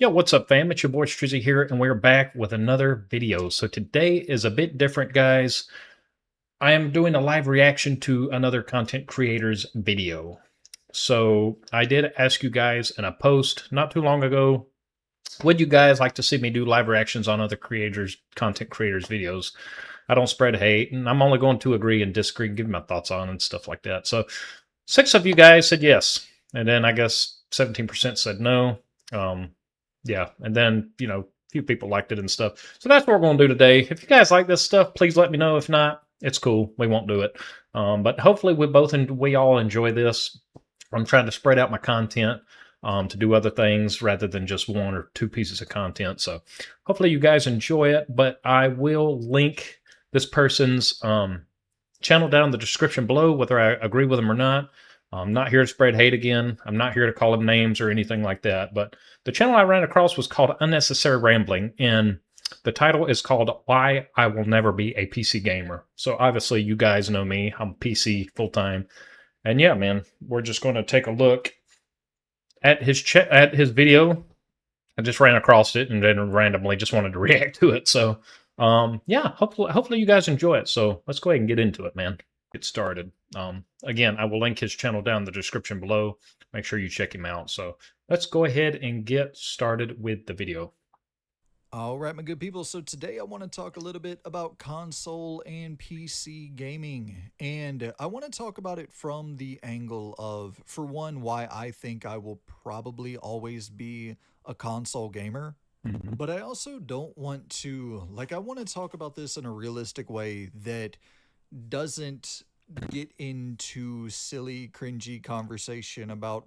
Yo, what's up, fam? It's your boy Streezy here, and we're back with another video. So today is a bit different, guys. I am doing a live reaction to another content creator's video. So I did ask you guys in a post not too long ago, would you guys like to see me do live reactions on other content creators' videos? I don't spread hate, and I'm only going to agree and disagree and give my thoughts on and stuff like that. So 6 of you guys said yes, and then I guess 17% said no. Yeah, and then a few people liked it and stuff. So that's what we're going to do today. If you guys like this stuff, please let me know. If not, it's cool. We won't do it. But hopefully we all enjoy this. I'm trying to spread out my content to do other things rather than just one or two pieces of content. So hopefully you guys enjoy it. But I will link this person's channel down in the description below, whether I agree with them or not. I'm not here to spread hate again. I'm not here to call them names or anything like that. But the channel I ran across was called Unnecessary Rambling, and the title is called Why I Will Never Be a PC Gamer. So obviously you guys know me. I'm PC full-time. And yeah, man, we're just going to take a look at his video. I just ran across it and then randomly just wanted to react to it. So yeah, hopefully you guys enjoy it. So let's go ahead and get into it, man. Get started. Again, I will link his channel down in the description below. Make sure you check him out. So let's go ahead and get started with the video. All right, my good people. So today I want to talk a little bit about console and PC gaming. And I want to talk about it from the angle of, for one, why I think I will probably always be a console gamer. Mhm. But I also don't want to, I want to talk about this in a realistic way that doesn't get into silly, cringy conversation about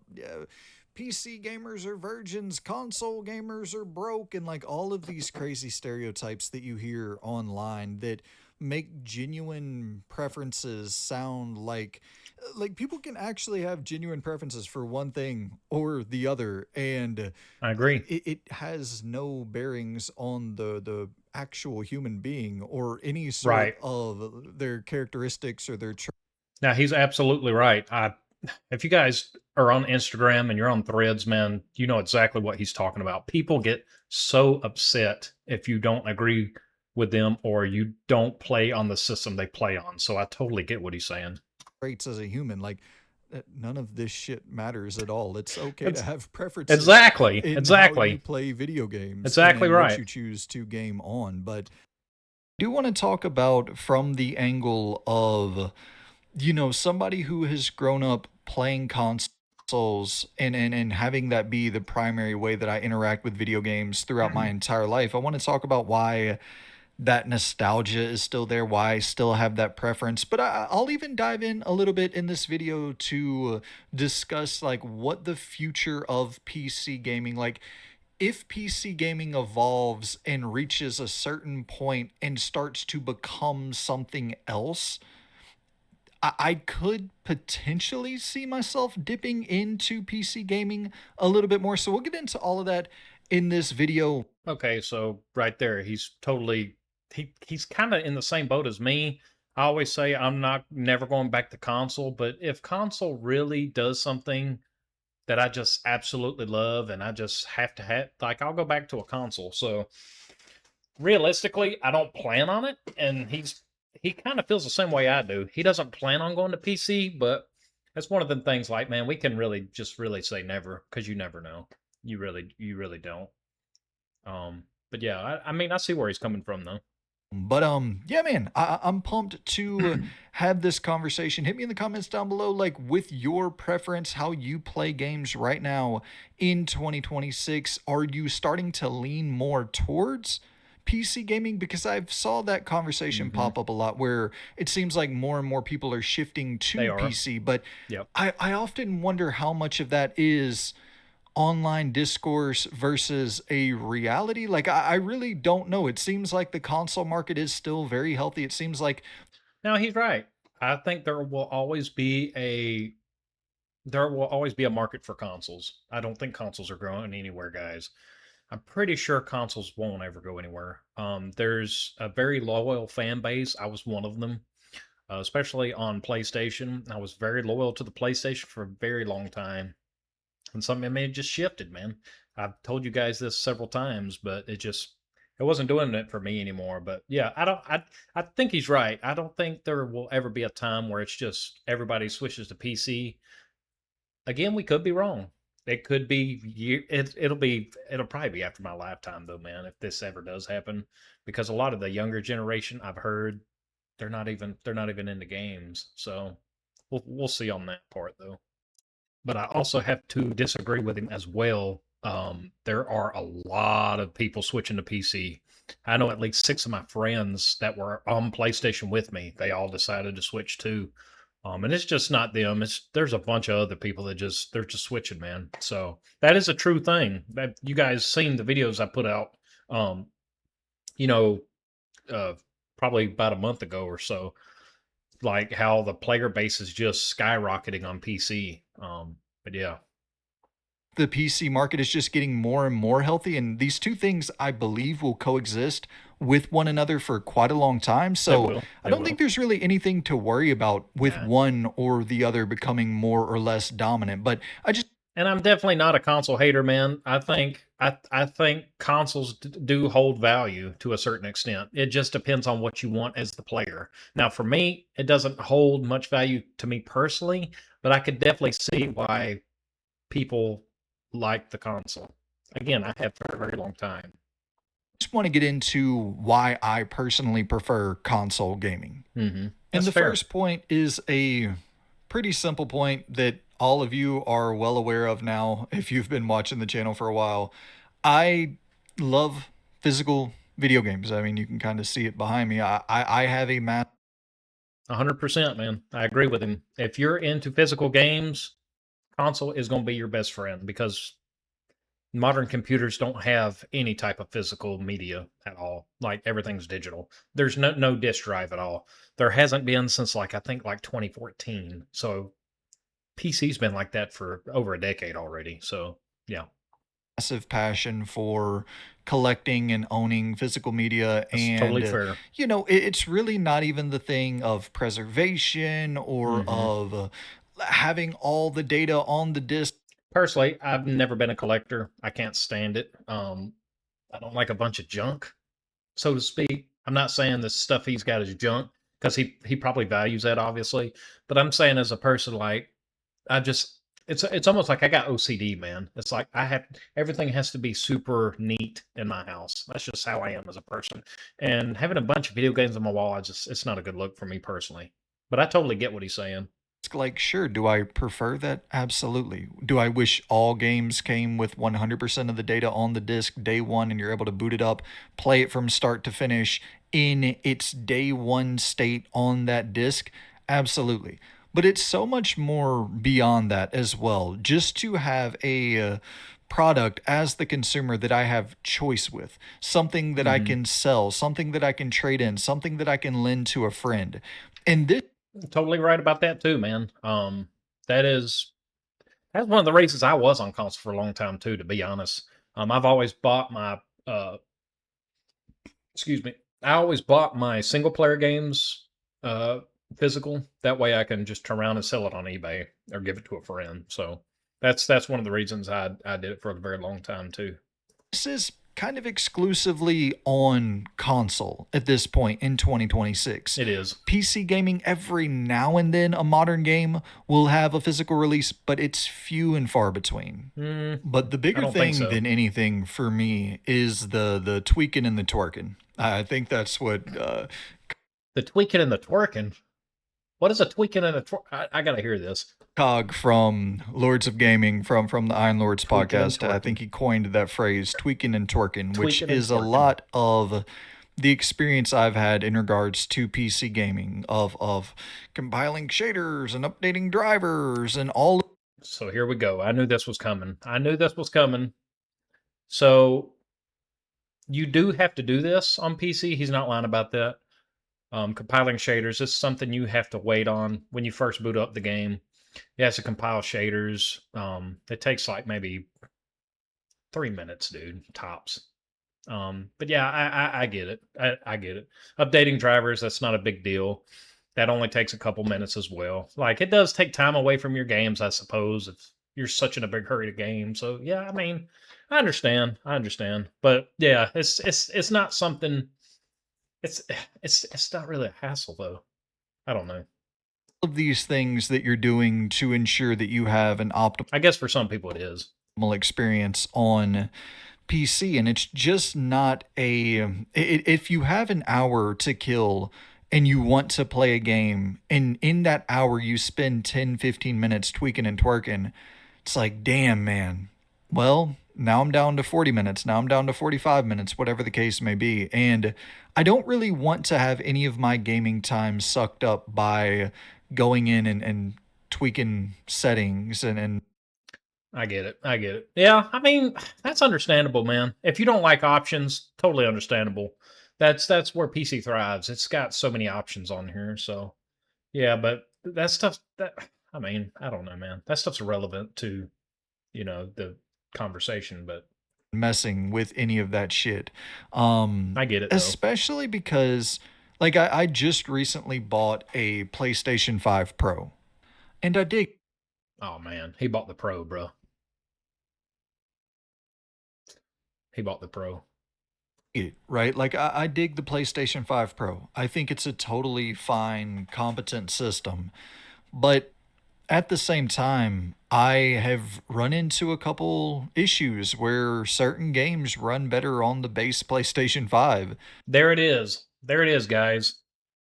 PC gamers are virgins, console gamers are broke, and like all of these crazy stereotypes that you hear online that make genuine preferences sound like people can actually have genuine preferences for one thing or the other, and I agree. it has no bearings on the actual human being or any sort Right. of their characteristics or their Now he's absolutely right. If you guys are on Instagram and you're on Threads, man, you know exactly what he's talking about. People get so upset if you don't agree with them or you don't play on the system they play on. So I totally get what he's saying. traits as a human. None of this shit matters at all. It's okay to It's have preferences exactly, in how you exactly, play video games exactly and what right. you choose to game on. But I do want to talk about from the angle of, somebody who has grown up playing consoles and having that be the primary way that I interact with video games throughout my entire life. I want to talk about why that nostalgia is still there, why I still have that preference. But I'll even dive in a little bit in this video to discuss like what the future of PC gaming, like if PC gaming evolves and reaches a certain point and starts to become something else, I could potentially see myself dipping into PC gaming a little bit more. So we'll get into all of that in this video. Okay, so right there, he's kind of in the same boat as me. I always say I'm not never going back to console, but if console really does something that I just absolutely love and I just have to have, like, I'll go back to a console. So realistically, I don't plan on it, and he kind of feels the same way I do. He doesn't plan on going to PC, but that's one of the things. Like, man, we can really say never because you never know. You really don't. But yeah, I mean, I see where he's coming from though. But yeah, man, I'm pumped to have this conversation. Hit me in the comments down below, like with your preference, how you play games right now in 2026. Are you starting to lean more towards PC gaming? Because I've saw that conversation Hmm. pop up a lot, where it seems like more and more people are shifting They to are. PC. But Yep. I often wonder how much of that is online discourse versus a reality. Like I really don't know. It seems like the console market is still very healthy. It seems like Now he's right. I think there will always be a market for consoles. I don't think consoles are growing anywhere, guys. I'm pretty sure consoles won't ever go anywhere. There's a very loyal fan base. I was one of them, especially on PlayStation. I was very loyal to the PlayStation for a very long time. And something, I mean, it just shifted, man. I've told you guys this several times, but it wasn't doing it for me anymore. But yeah, I think he's right. I don't think there will ever be a time where it's just everybody switches to PC. Again, we could be wrong. It could be it'll probably be after my lifetime though, man, if this ever does happen. Because a lot of the younger generation I've heard they're not even into games. So we'll see on that part though. But I also have to disagree with him as well. There are a lot of people switching to PC. I know at least six of my friends that were on PlayStation with me. They all decided to switch too. And it's just not them. There's a bunch of other people that they're just switching, man. So that is a true thing. That you guys seen the videos I put out. Um, you know, uh, probably about a month ago or so, like how the player base is just skyrocketing on PC. But yeah, The PC market is just getting more and more healthy, and these two things I believe will coexist with one another for quite a long time. it So will. I It don't will. think there's really anything to worry about with Nah. one or the other becoming more or less dominant. But I just And I'm definitely not a console hater, man. I think consoles do hold value to a certain extent. It just depends on what you want as the player. Now, for me, it doesn't hold much value to me personally, but I could definitely see why people like the console. Again, I have for a very long time. want to get into why I personally prefer console gaming. And That's the fair. first point is a pretty simple point that all of you are well aware of now if you've been watching the channel for a while. I love physical video games. I mean, you can kind of see it behind me. I have a massive 100%, man. I agree with him. If you're into physical games, console is going to be your best friend because modern computers don't have any type of physical media at all. Like everything's digital. There's no disk drive at all. There hasn't been since like I think like 2014. So PC's been like that for over a decade already. So yeah, passion for collecting and owning physical media. that's totally And, fair. it's really not even the thing of preservation or hmm of having all the data on the disk. Personally, I've never been a collector. I can't stand it. I don't like a bunch of junk, so to speak. I'm not saying the stuff he's got is junk because he probably values that obviously, but I'm saying as a person like I just it's almost like I got OCD, man. It's like I have everything has to be super neat in my house. That's just how I am as a person. And having a bunch of video games on my wall, it's not a good look for me personally. But I totally get what he's saying. Like, sure, do I prefer that? Absolutely. Do I wish all games came with 100% of the data on the disc day one and you're able to boot it up, play it from start to finish in its day one state on that disc? Absolutely. But it's so much more beyond that as well. Just to have a product as the consumer that I have choice with, something that I hmm can sell, something that I can trade in, something that I can lend to a friend. And this Totally right about that too, man. That is that's one of the reasons I was on console for a long time too. To be honest, I've always bought my excuse me, I always bought my single player games uh physical. That way I can just turn around and sell it on eBay or give it to a friend. So that's one of the reasons I did it for a very long time too. this is kind of exclusively on console at this point in 2026. It is. PC gaming, every now and then a modern game will have a physical release, but it's few and far between. Mm, But the I bigger don't think thing so. than anything for me is the tweaking and the twerking. I think that's what The tweaking and the twerking. What is a tweaking and a twerk? I gotta hear this. Cog from Lords of Gaming from the Iron Lords Tweaking and podcast. I think twerking. he coined that phrase, tweaking and twerking, which Tweaking and is a twerking. lot of the experience I've had in regards to PC gaming of compiling shaders and updating drivers and all. So here we go. I knew this was coming. I knew this was coming. So you do have to do this on PC. He's not lying about that. Compiling shaders is something you have to wait on when you first boot up the game. It has to compile shaders. It takes like maybe 3 minutes, dude, tops. But yeah, I get it. I get it. Updating drivers, that's not a big deal. That only takes a couple minutes as well. Like it does take time away from your games, I suppose. you're such in a big hurry to game. So yeah, I mean, I understand, but yeah, it's not something. It's it's not really a hassle though. I don't know. Of these things that you're doing to ensure that you have an optimal I guess for some people it is. experience on PC, and it's just not if you have an hour to kill and you want to play a game, and in that hour you spend 10-15 minutes tweaking and twerking, it's like, damn, man. Well, now I'm down to 40 minutes. Now I'm down to 45 minutes, whatever the case may be. And I don't really want to have any of my gaming time sucked up by going in and tweaking settings and I get it. I get it. Yeah, I mean, that's understandable, man. If you don't like options, totally understandable. That's where PC thrives. It's got so many options on here, so yeah, but that stuff that I mean, I don't know, man. That stuff's relevant to, the conversation, but messing with any of that shit. I get it though. Especially because, like, I just recently bought a PlayStation 5 Pro, and I dig Oh man, he bought the Pro, bro. He bought the Pro. it, right? Like, I dig the PlayStation 5 Pro. I think it's a totally fine, competent system. But at the same time, I have run into a couple issues where certain games run better on the base PlayStation 5. There it is. There it is, guys.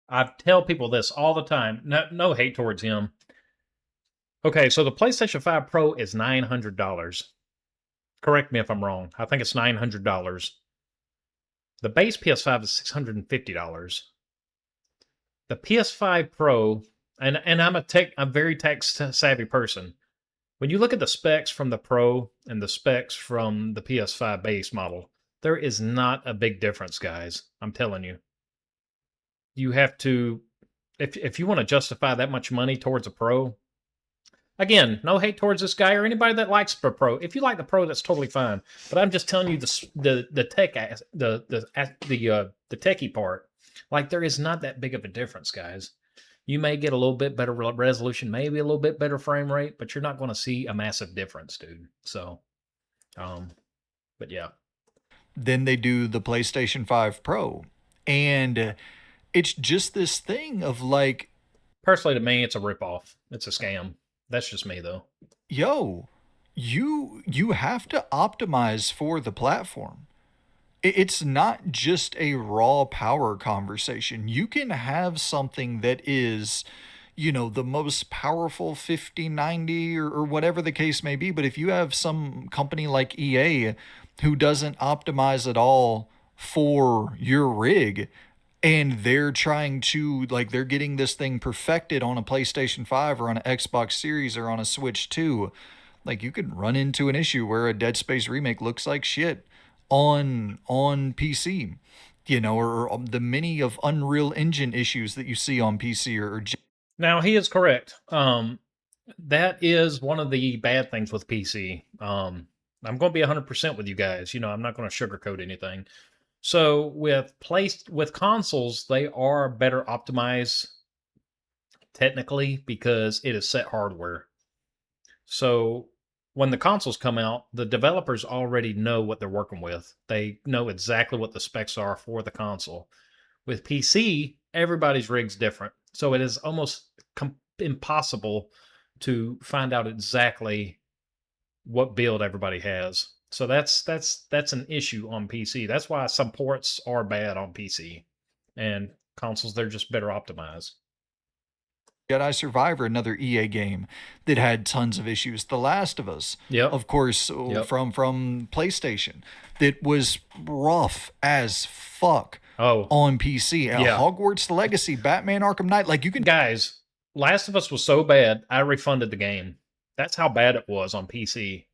I tell people this all the time. No, no hate towards him. Okay, so the PlayStation 5 Pro is $900. Correct me if I'm wrong. I think it's $900. The base PS5 is $650. The PS5 Pro, and I'm a very tech savvy person. When you look at the specs from the Pro and the specs from the PS5 base model, there is not a big difference, guys. I'm telling you. You have to, if you want to justify that much money towards a Pro, again, no hate towards this guy or anybody that likes the Pro. If you like the Pro, that's totally fine. But I'm just telling you the tech the techie part. Like there is not that big of a difference, guys. You may get a little bit better resolution, maybe a little bit better frame rate, but you're not going to see a massive difference, dude. So, um, but yeah, Then they do the PlayStation 5 Pro. And it's just this thing of like, personally, to me, it's a ripoff. It's a scam. That's just me, though. yo, you have to optimize for the platform. It's not just a raw power conversation. You can have something that is, the most powerful 5090 or whatever the case may be. But if you have some company like EA who doesn't optimize at all for your rig, and they're trying to, like, they're getting this thing perfected on a PlayStation 5 or on an Xbox Series or on a Switch 2, like, you could run into an issue where a Dead Space remake looks like shit on PC, or the many of Unreal Engine issues that you see on PC or Now, he is correct. That is one of the bad things with PC. I'm going to be 100% with you guys. I'm not going to sugarcoat anything. So with consoles, they are better optimized technically because it is set hardware. So when the consoles come out, the developers already know what they're working with. They know exactly what the specs are for the console. With PC, everybody's rig's different. So it is almost impossible to find out exactly what build everybody has. So that's an issue on PC. That's why some ports are bad on PC, and consoles they're just better optimized. Jedi Survivor, another EA game that had tons of issues. The Last of Us, Yep. of course, Yep. from PlayStation, that was rough as fuck Oh, on PC. yeah. Hogwarts Legacy, Batman Arkham Knight, like, you can Guys, Last of Us was so bad, I refunded the game. That's how bad it was on PC.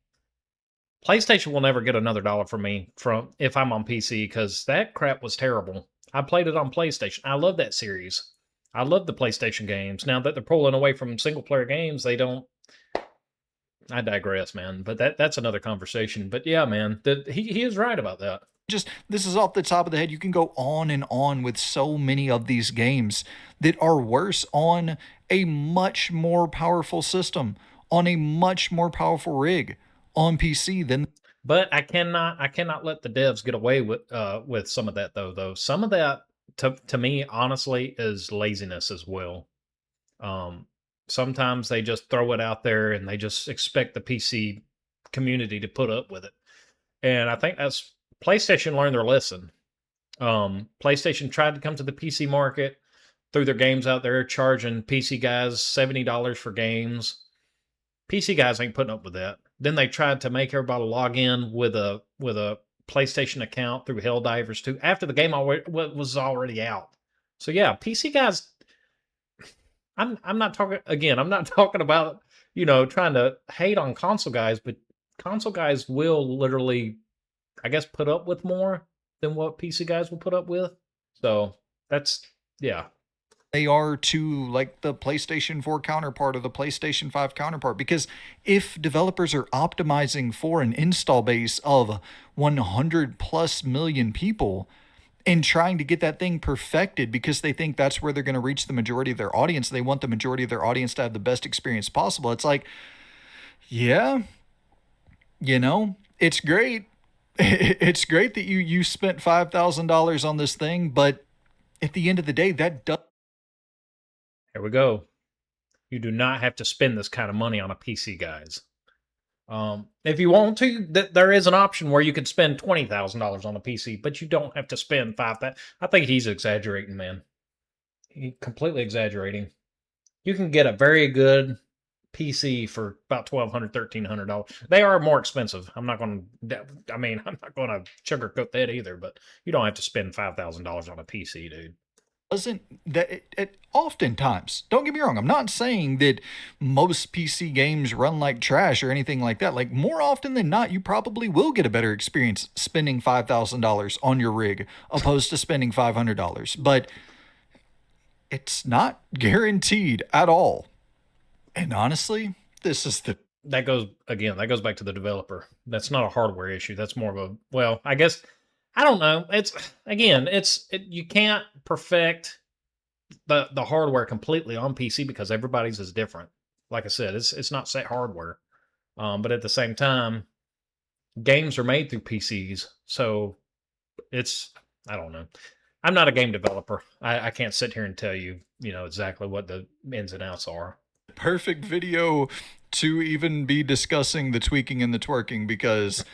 PlayStation will never get another dollar from me from if I'm on PC because that crap was terrible. I played it on PlayStation. I love that series. I love the PlayStation games. Now that they're pulling away from single player games, they don't. I digress, man. But that's another conversation. But yeah, man, he is right about that. just, this is off the top of the head. You can go on and on with so many of these games that are worse on a much more powerful system on a much more powerful rig on PC than But I cannot let the devs get away with some of that though. Some of that to me honestly is laziness as well. Um, Sometimes they just throw it out there and they just expect the PC community to put up with it. And I think that's PlayStation learned their lesson. PlayStation tried to come to the PC market, threw their games out there, charging PC guys $70 for games. PC guys ain't putting up with that. Then they tried to make everybody log in with a PlayStation account through Helldivers 2 after the game was already out. So yeah, PC guys. I'm not talking again. I'm not talking about trying to hate on console guys, but console guys will literally, I guess, put up with more than what PC guys will put up with. So that's yeah. they are to like the PlayStation 4 counterpart or the PlayStation 5 counterpart. Because if developers are optimizing for an install base of 100 plus million people and trying to get that thing perfected because they think that's where they're going to reach the majority of their audience, they want the majority of their audience to have the best experience possible. It's like, yeah, it's great. It's great that you spent $5,000 on this thing, but at the end of the day, that does Here we go. You do not have to spend this kind of money on a PC, guys. If you want to, there is an option where you could spend $20,000 on a PC, but you don't have to spend five. I think he's exaggerating, man. He completely exaggerating. You can get a very good PC for about $1,200, $1,300. They are more expensive. I'm not going to. I mean, I'm not going to sugarcoat that either. But you don't have to spend $5,000 on a PC, dude. doesn't that it oftentimes, don't get me wrong, I'm not saying that most PC games run like trash or anything like that. Like, more often than not, you probably will get a better experience spending $5,000 on your rig opposed to spending $500, but it's not guaranteed at all. And honestly, this is the That goes again. That goes back to the developer. That's not a hardware issue. That's more of a, well, I guess, I don't know. It's again, you can't perfect the hardware completely on PC because everybody's is different. Like I said, it's not set hardware. But at the same time, games are made through PCs, so it's, I don't know. I'm not a game developer. I can't sit here and tell you, exactly what the ins and outs are. perfect video to even be discussing the tweaking and the twerking, because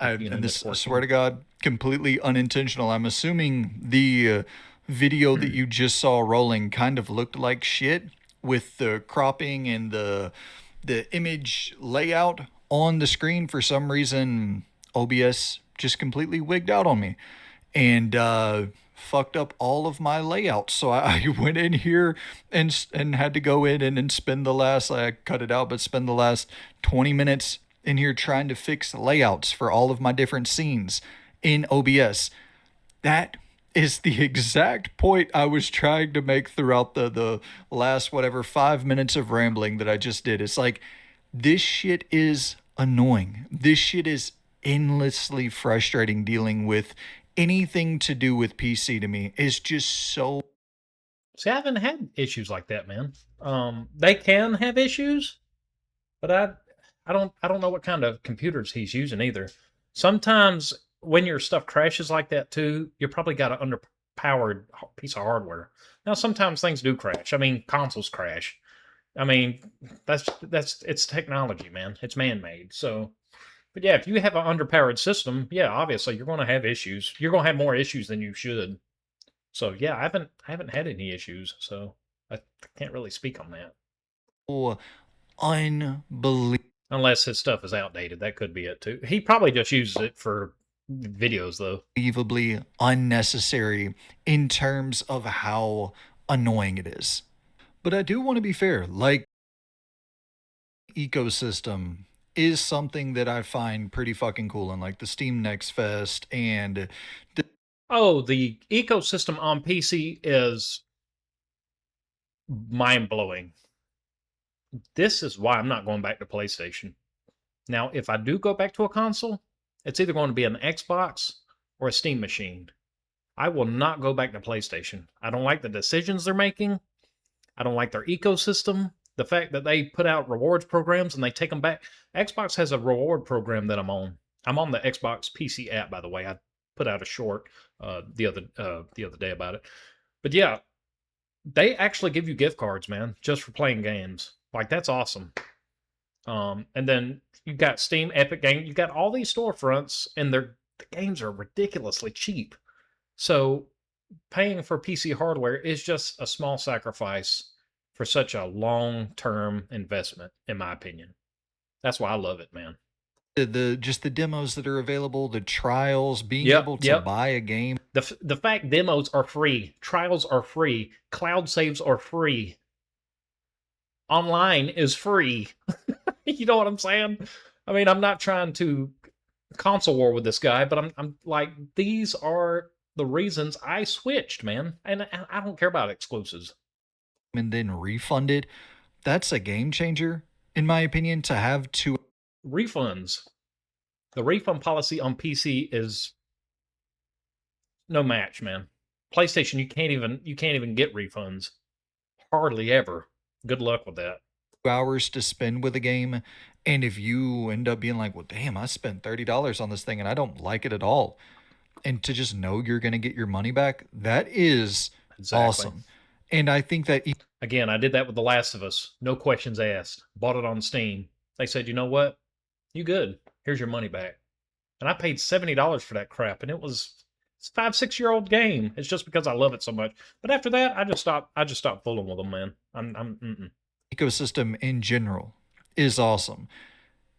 and this, I swear to God, completely unintentional. I'm assuming the video that you just saw rolling kind of looked like shit with the cropping and the image layout on the screen. For some reason, OBS just completely wigged out on me and fucked up all of my layouts. So I went in here and had to go in and spend the last, I cut it out, but spend the last 20 minutes in here trying to fix layouts for all of my different scenes in OBS. That is the exact point I was trying to make throughout the last whatever 5 minutes of rambling that I just did. It's like, this shit is annoying. This shit is endlessly frustrating. Dealing with anything to do with PC to me is just so. See, I haven't had issues like that, man. They can have issues, but I don't know what kind of computers he's using either. Sometimes when your stuff crashes like that too, you probably got an underpowered piece of hardware. Now sometimes things do crash. I mean, consoles crash. I mean, that's it's technology, man. It's man-made. So, but yeah, if you have an underpowered system, yeah, obviously you're going to have issues. You're going to have more issues than you should. So yeah, I haven't had any issues. So I can't really speak on that. Unbelievable. Unless his stuff is outdated, that could be it too. He probably just uses it for videos though. Unbelievably unnecessary in terms of how annoying it is. But I do want to be fair, like, ecosystem is something that I find pretty fucking cool, and like the Steam Next Fest and Oh, the ecosystem on PC is mind blowing. This is why I'm not going back to PlayStation. Now, if I do go back to a console, it's either going to be an Xbox or a Steam machine. I will not go back to PlayStation. I don't like the decisions they're making. I don't like their ecosystem. The fact that they put out rewards programs and they take them back. Xbox has a reward program that I'm on. I'm on the Xbox PC app, by the way. I put out a short the other day about it. But yeah, they actually give you gift cards, man, just for playing games. Like that's awesome. And then you got Steam, Epic Game. You got all these storefronts, and the games are ridiculously cheap. So paying for PC hardware is just a small sacrifice for such a long-term investment, in my opinion. That's why I love it, man. The just the demos that are available, the trials, being Yep, able to yep. buy a game. The fact demos are free, trials are free, cloud saves are free, online is free. You know what I'm saying? I mean, I'm not trying to console war with this guy, but I'm like, these are the reasons I switched, man. And I don't care about exclusives. And then refund it. That's a game changer, in my opinion, to have to. Refunds. The refund policy on PC is no match, man. PlayStation, you can't even get refunds. Hardly ever. Good luck with that. Hours to spend with a game. And if you end up being like, well, damn, I spent $30 on this thing and I don't like it at all. And to just know you're going to get your money back, that is Exactly. awesome. And I think that Again, I did that with The Last of Us. No questions asked. Bought it on Steam. They said, you know what? You good. Here's your money back. And I paid $70 for that crap, and it's a 5, 6 year old game. It's just because I love it so much. But after that, I just stopped fooling with them, man. I'm ecosystem in general is awesome.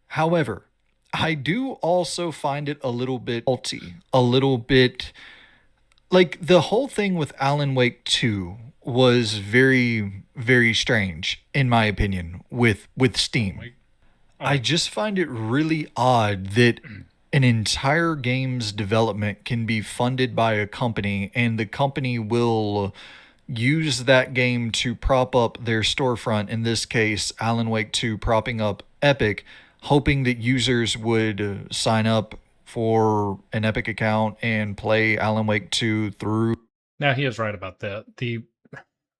However, I do also find it a little bit faulty, a little bit like the whole thing with Alan Wake 2 was very, very strange, in my opinion, with Steam. I just find it really odd that an entire game's development can be funded by a company and the company will use that game to prop up their storefront, in this case, Alan Wake 2 propping up Epic, hoping that users would sign up for an Epic account and play Alan Wake 2 through. Now he is right about that. The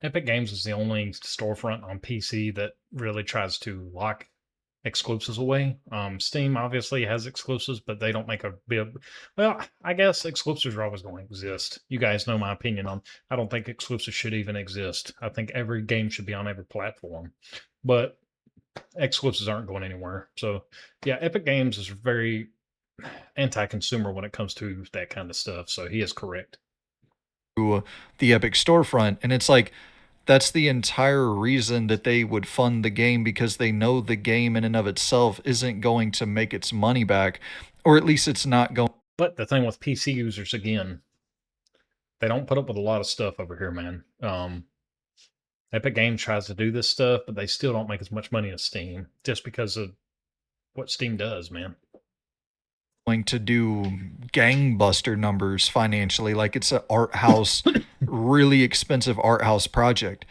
Epic Games is the only storefront on PC that really tries to lock exclusives away. Steam obviously has exclusives, but they don't make a big. Well, I guess exclusives are always going to exist. You guys know my opinion on. I don't think exclusives should even exist. I think every game should be on every platform, but exclusives aren't going anywhere. So, yeah, Epic Games is very anti-consumer when it comes to that kind of stuff. So he is correct. The Epic storefront, and it's like that's the entire reason that they would fund the game, because they know the game in and of itself isn't going to make its money back, or at least it's not going. But the thing with PC users, again, they don't put up with a lot of stuff over here, man. Epic Games tries to do this stuff, but they still don't make as much money as Steam just because of what Steam does, man. Going to do gangbuster numbers financially, like it's an art house, really expensive art house project.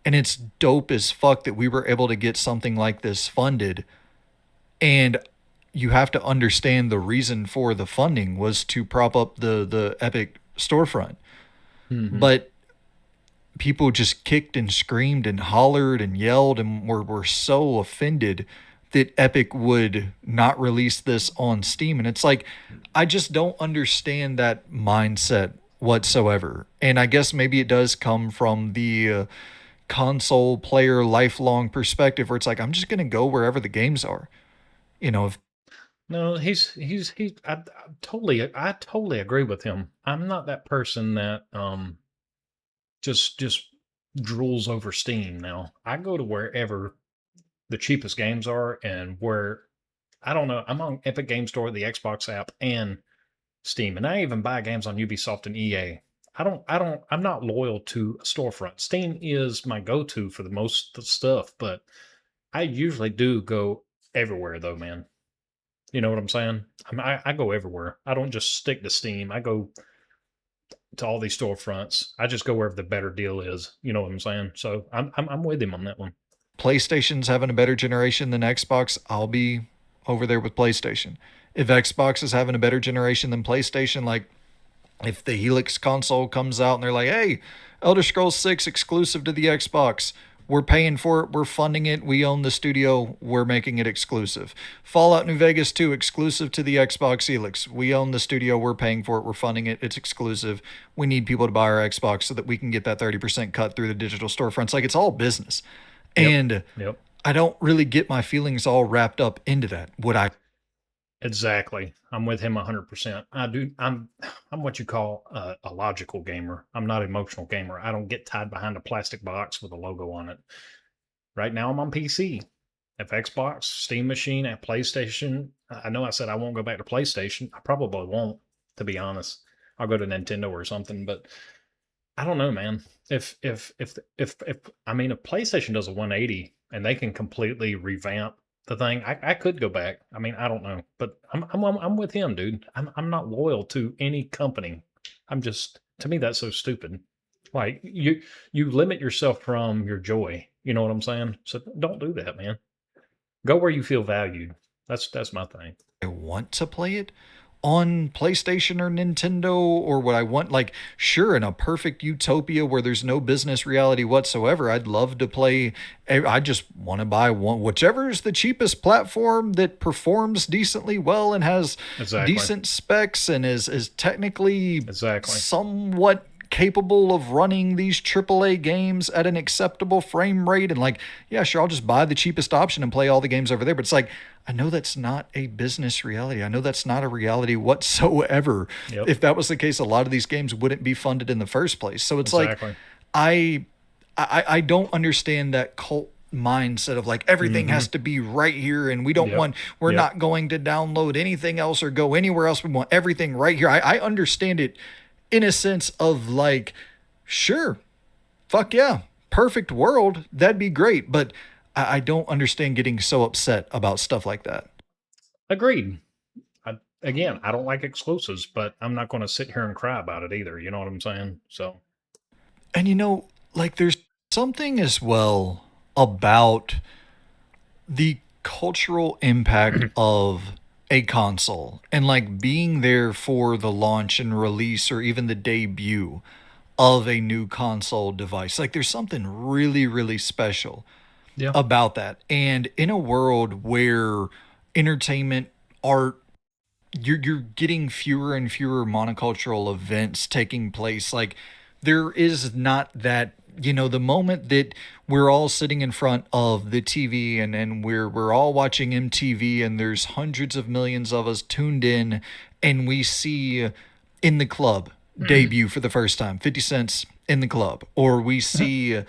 And it's dope as fuck that we were able to get something like this funded. And you have to understand the reason for the funding was to prop up the Epic storefront. Mm-hmm. But people just kicked and screamed and hollered and yelled and were so offended that Epic would not release this on Steam. And it's like, I just don't understand that mindset whatsoever. And I guess maybe it does come from the console player lifelong perspective where it's like, I'm just going to go wherever the games are. You know, if No, I totally agree with him. I'm not that person that just drools over Steam. Now I go to wherever the cheapest games are, and where I don't know. I'm on Epic Game Store, the Xbox app, and Steam, and I even buy games on Ubisoft and EA. I'm not loyal to a storefront. Steam is my go-to for the most stuff, but I usually do go everywhere though, man. You know what I'm saying? I go everywhere. I don't just stick to Steam. I go to all these storefronts. I just go wherever the better deal is. You know what I'm saying? So I'm with him on that one. PlayStation's having a better generation than Xbox, I'll be over there with PlayStation. If Xbox is having a better generation than PlayStation, like if the Helix console comes out and they're like, hey, Elder Scrolls 6 exclusive to the Xbox, we're paying for it, we're funding it, we own the studio, we're making it exclusive. Fallout New Vegas 2 exclusive to the Xbox Helix. We own the studio, we're paying for it, we're funding it, it's exclusive. We need people to buy our Xbox so that we can get that 30% cut through the digital storefronts. Like, it's all business. Yep. And Yep. I don't really get my feelings all wrapped up into that. Would I Exactly. I'm with him 100%. I do. I'm what you call a logical gamer. I'm not an emotional gamer. I don't get tied behind a plastic box with a logo on it. Right now, I'm on PC. If Xbox, Steam Machine, and PlayStation, I know I said I won't go back to PlayStation. I probably won't, to be honest. I'll go to Nintendo or something, but I don't know, man. If I mean, if PlayStation does a 180 and they can completely revamp the thing, I could go back. I mean, I don't know, but I'm with him, dude. I'm not loyal to any company. I'm just, to me, that's so stupid. Like, you limit yourself from your joy. You know what I'm saying? So don't do that, man. Go where you feel valued. That's my thing. want to play it on PlayStation or Nintendo, or would I want, like, sure, in a perfect utopia where there's no business reality whatsoever, I'd love to play. I just want to buy one, whichever is the cheapest platform that performs decently well and has Exactly. decent specs and is technically Exactly. somewhat capable of running these AAA games at an acceptable frame rate. And, like, yeah, sure, I'll just buy the cheapest option and play all the games over there. But it's like, I know that's not a business reality. I know that's not a reality whatsoever. Yep. If that was the case, a lot of these games wouldn't be funded in the first place. So it's like, Exactly. I I don't understand that cult mindset of, like, everything Hmm. has to be right here and we don't Yep. want, we're Yep. not going to download anything else or go anywhere else. We want everything right here. I understand it in a sense of, like, sure, fuck yeah, perfect world, that'd be great. But I don't understand getting so upset about stuff like that. Agreed. Again, I don't like exclusives, but I'm not going to sit here and cry about it either. You know what I'm saying? So, And like, there's something as well about the cultural impact of a console and, like, being there for the launch and release or even the debut of a new console device. Like, there's something really, really special yeah. about that. And in a world where entertainment, art, you're getting fewer and fewer monocultural events taking place. Like, there is not that, the moment that we're all sitting in front of the TV and we're all watching MTV and there's hundreds of millions of us tuned in, and we see In the Club debut for the first time, 50 Cents In the Club, or we see,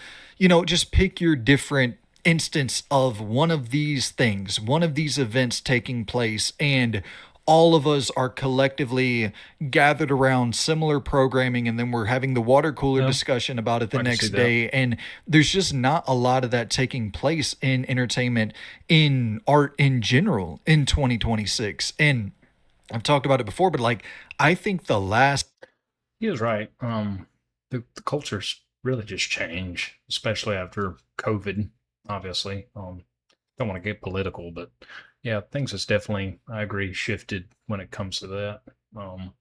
just pick your different instance of one of these things, one of these events taking place, and all of us are collectively gathered around similar programming, and then we're having the water cooler Yeah. discussion about it the I can see next that. day. And there's just not a lot of that taking place in entertainment, in art in general, in 2026. And I've talked about it before, but, like, I think the last He is right. The culture's really just changed, especially after COVID. Obviously, don't want to get political, but yeah, things has definitely, I agree, shifted when it comes to that. Um,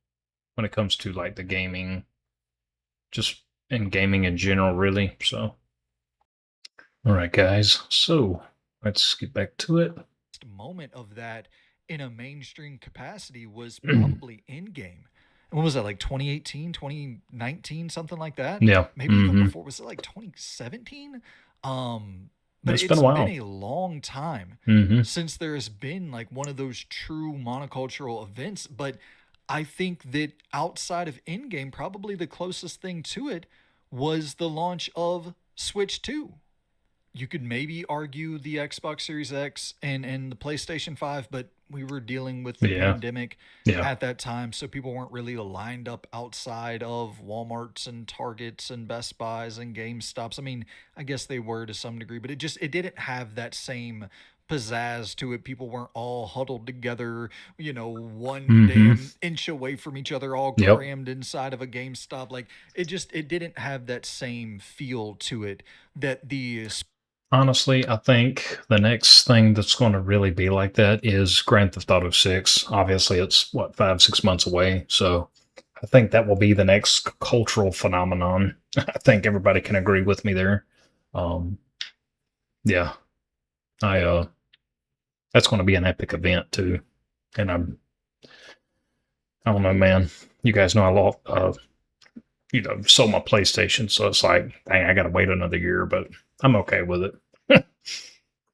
when it comes to like the gaming, just in gaming in general, really. So, all right, guys. So let's get back to it. moment of that in a mainstream capacity was probably Endgame. And when was that, like 2018, 2019, something like that? Yeah. Maybe even Mm-hmm. before. Was it like 2017? But It's been a it's been while. a long time Mm-hmm. since there has been, like, one of those true monocultural events. But I think that outside of Endgame, probably the closest thing to it was the launch of Switch 2. You could maybe argue the Xbox Series X and the PlayStation 5, but we were dealing with the Yeah. pandemic Yeah. at that time, so people weren't really lined up outside of Walmarts and Targets and Best Buys and GameStops. I mean, I guess they were to some degree, but it didn't have that same pizzazz to it. People weren't all huddled together, one Mm-hmm. damn inch away from each other, all Yep. crammed inside of a GameStop. Like, it didn't have that same feel to it that the Honestly, I think the next thing that's going to really be like that is Grand Theft Auto 6. Obviously, it's what, 5, 6 months away. So I think that will be the next cultural phenomenon. I think everybody can agree with me there. Um, Yeah, I that's going to be an epic event too. And I don't know, man. You guys know I lost, sold my PlayStation, so it's like, dang, I got to wait another year, but I'm okay with it.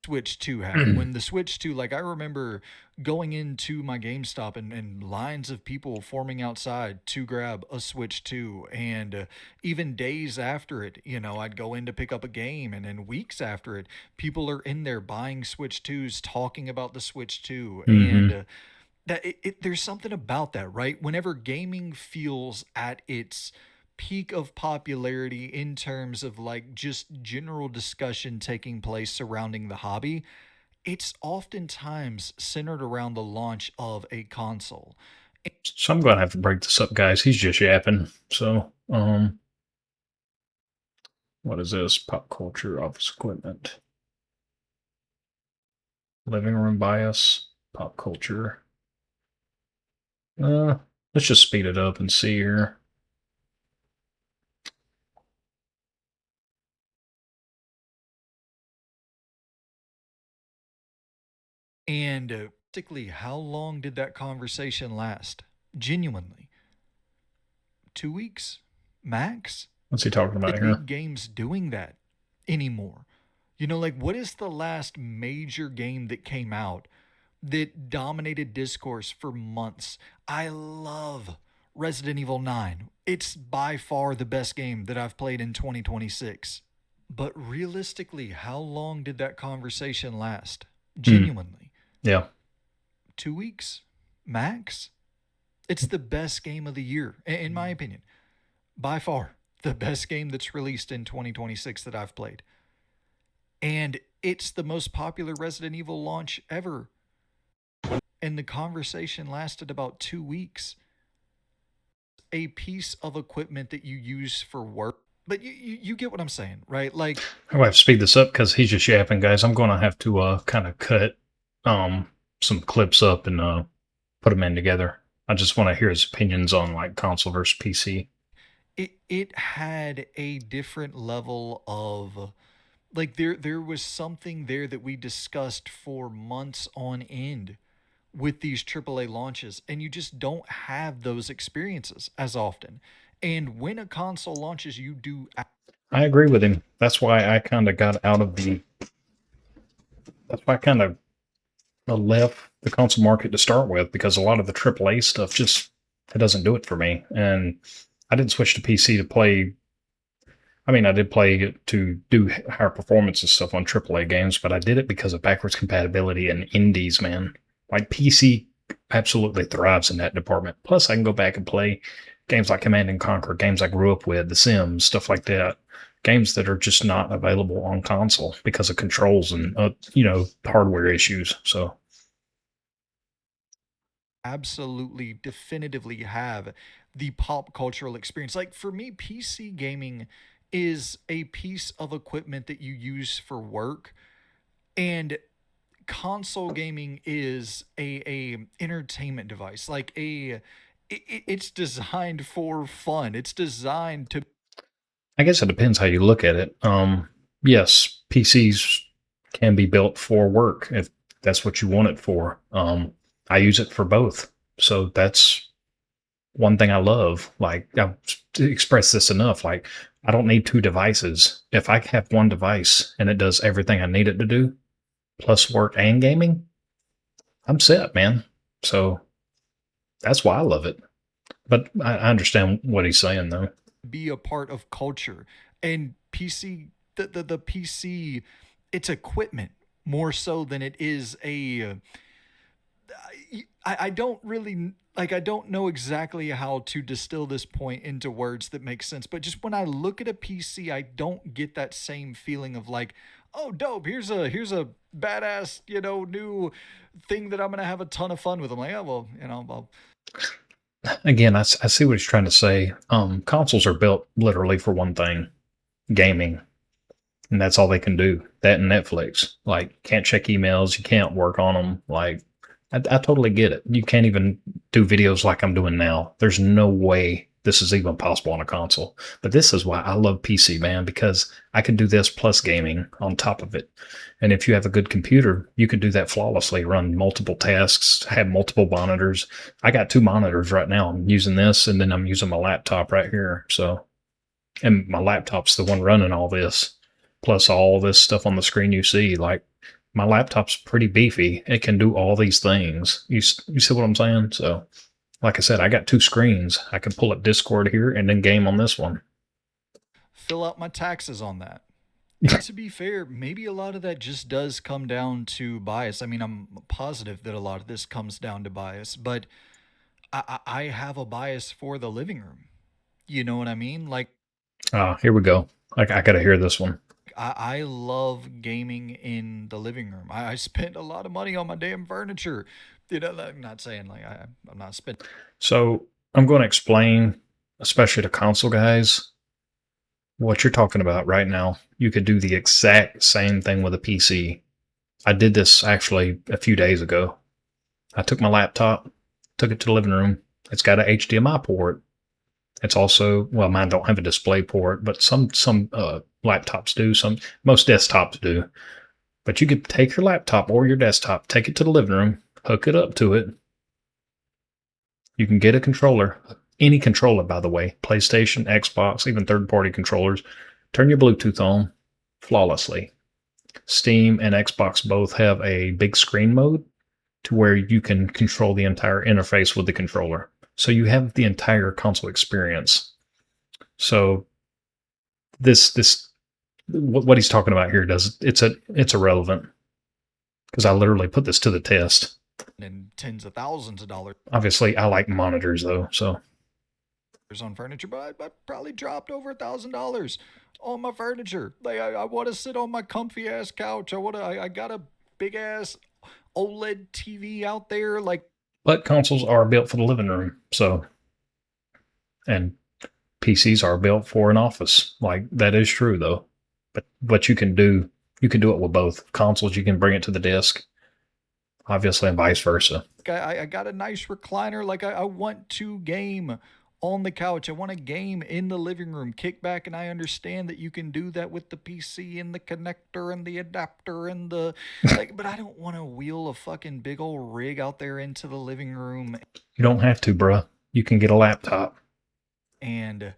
Switch 2 had. When the Switch 2, like I remember going into my GameStop and lines of people forming outside to grab a Switch 2. And even days after it, I'd go in to pick up a game. And then weeks after it, people are in there buying Switch 2s, talking about the Switch 2. And Mm-hmm. there's something about that, right? Whenever gaming feels at its peak of popularity in terms of like just general discussion taking place surrounding the hobby, it's oftentimes centered around the launch of a console. So I'm going to have to break this up, guys. He's just yapping. So, what is this? Pop culture, office equipment, living room bias, pop culture. Uh, let's just speed it up and see here. And particularly, how long did that conversation last? Genuinely, 2 weeks max? What's he talking about Like here? big games doing that anymore. Like what is the last major game that came out that dominated discourse for months? I love Resident Evil 9. It's by far the best game that I've played in 2026. But realistically, how long did that conversation last? Hmm. Genuinely, Yeah. 2 weeks max? It's the best game of the year, in my opinion. By far, the best game that's released in 2026 that I've played. And it's the most popular Resident Evil launch ever. And the conversation lasted about 2 weeks. A piece of equipment that you use for work. But you get what I'm saying, right? Like, I'm going to have to speed this up because he's just yapping, guys. I'm going to have to kind of cut some clips up and put them in together. I just want to hear his opinions on like console versus PC. it had a different level of like there was something there that we discussed for months on end with these AAA launches, and you just don't have those experiences as often. And when a console launches, you do. I agree with him. That's why I kind of got out of the. That's why I kind of left the console market to start with because a lot of the AAA stuff just it doesn't do it for me. And I didn't switch to PC to play. I mean, I did play to do higher performance and stuff on AAA games, but I did it because of backwards compatibility and indies, man. Like PC absolutely thrives in that department. Plus, I can go back and play games like Command and Conquer, games I grew up with, The Sims, stuff like that. Games that are just not available on console because of controls and hardware issues. So Absolutely definitively have the pop cultural experience. Like for me, PC gaming is a piece of equipment that you use for work, and console gaming is a entertainment device. Like it's designed for fun. It's designed to I guess it depends how you look at it. Yes, PCs can be built for work if that's what you want it for. I use it for both, so that's one thing I love. Like I've expressed this enough. Like I don't need two devices. If I have one device and it does everything I need it to do, plus work and gaming, I'm set, man. So that's why I love it. But I understand what he's saying, though. be a part of culture. And PC, the PC, it's equipment more so than it is a. I don't really like. I don't know exactly how to distill this point into words that make sense. But just when I look at a PC, I don't get that same feeling of like, oh, dope. Here's a badass new thing that I'm gonna have a ton of fun with. I'm like, oh well, Again, I see what he's trying to say. Consoles are built literally for one thing: gaming, and that's all they can do. That and Netflix. Like, can't check emails, you can't work on them. Like, I totally get it. You can't even do videos like I'm doing now. There's no way. this is even possible on a console. But this is why I love PC, man, because I can do this plus gaming on top of it. And if you have a good computer, you can do that flawlessly, run multiple tasks, have multiple monitors. I got two monitors right now. I'm using this, and then I'm using my laptop right here. So, and my laptop's the one running all this, plus all this stuff on the screen you see. Like, my laptop's pretty beefy. It can do all these things. You see what I'm saying? So, like I said, I got two screens. I can pull up Discord here and then game on this one. Fill out my taxes on that. And to be fair, maybe a lot of that just does come down to bias. I mean, I'm positive that a lot of this comes down to bias, but I have a bias for the living room. You know what I mean? Like, Here we go. I got to hear this one. I love gaming in the living room. I spent a lot of money on my damn furniture. You know, I'm not saying like I'm not spending. So I'm going to explain, especially to console guys, what you're talking about right now. You could do the exact same thing with a PC. I did this actually a few days ago. I took my laptop, took it to the living room. It's got a HDMI port. It's also, well, mine don't have a display port, but some laptops do. Most desktops do. But you could take your laptop or your desktop, take it to the living room, hook it up to it. You can get a controller, any controller, by the way, PlayStation, Xbox, even third-party controllers. Turn your Bluetooth on flawlessly. Steam and Xbox both have a big screen mode to where you can control the entire interface with the controller. So you have the entire console experience. So this what he's talking about here does it's irrelevant because I literally put this to the test. And tens of thousands of dollars Obviously, I like monitors though, so on furniture, but I probably dropped over $1,000 on my furniture. Like I want to sit on my comfy ass couch. I got a big ass OLED TV out there. Like, but consoles are built for the living room, so and PCs are built for an office. Like that is true though. But you can do it with both consoles. You can bring it to the desk, obviously, and vice versa. I got a nice recliner. Like I want to game on the couch. I want to game in the living room, kick back, and I understand that you can do that with the PC and the connector and the adapter and the like. But I don't want to wheel a fucking big old rig out there into the living room. You don't have to, bruh. You can get a laptop. And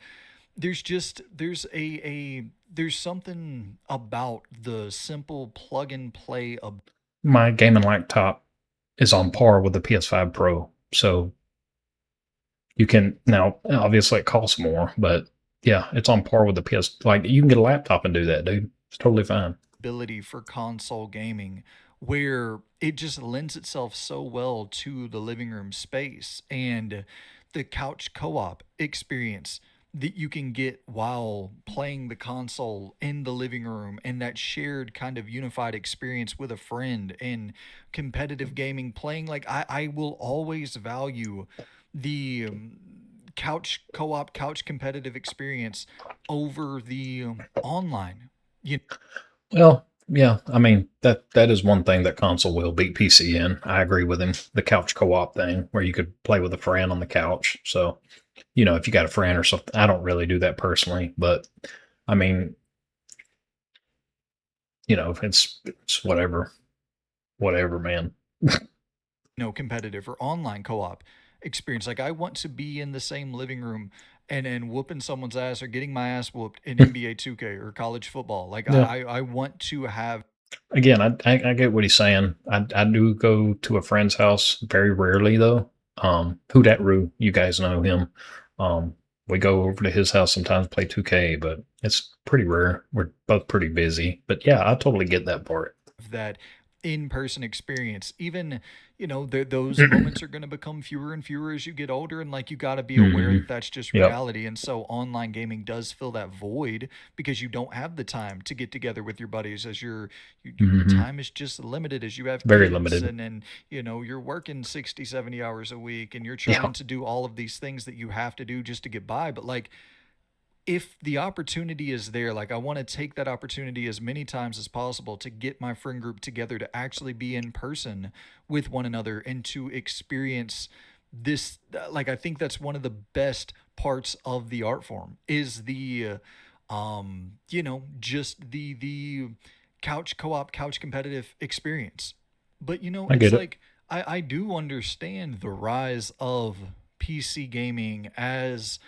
there's something about the simple plug and play of My gaming laptop is on par with the PS5 Pro. So you can now obviously it costs more, but yeah, it's on par with the PS. Like you can get a laptop and do that, dude. It's totally fine. ability for console gaming where it just lends itself so well to the living room space and the couch co-op experience that you can get while playing the console in the living room and that shared kind of unified experience with a friend and competitive gaming playing. Like I will always value the couch co-op couch competitive experience over the online. You Well, yeah, I mean that is one thing that console will beat PC in. I agree with him. The couch co-op thing where you could play with a friend on the couch. So, if you got a friend or something, I don't really do that personally, but I mean, it's whatever, man. competitive or online co-op experience. Like I want to be in the same living room and whooping someone's ass or getting my ass whooped in NBA 2K or college football. Like Yeah. I want to have Again, I get what he's saying. I do go to a friend's house very rarely though. Who dat Rue, you guys know him. We go over to his house sometimes, play 2K, but it's pretty rare. We're both pretty busy. But yeah, I totally get that part. that in-person experience. Even those moments are going to become fewer and fewer as you get older, and like you got to be aware Hmm. that that's just Yep. reality. And so online gaming does fill that void because you don't have the time to get together with your buddies as your Hmm. time is just limited as you have Very kids, limited. and then you're working 60, 70 hours a week and you're Yeah. trying to do all of these things that you have to do just to get by. But like if the opportunity is there, like I want to take that opportunity as many times as possible to get my friend group together to actually be in person with one another and to experience this. Like I think that's one of the best parts of the art form is the just the couch co-op, couch competitive experience. But I it's get it. like I do understand the rise of PC gaming as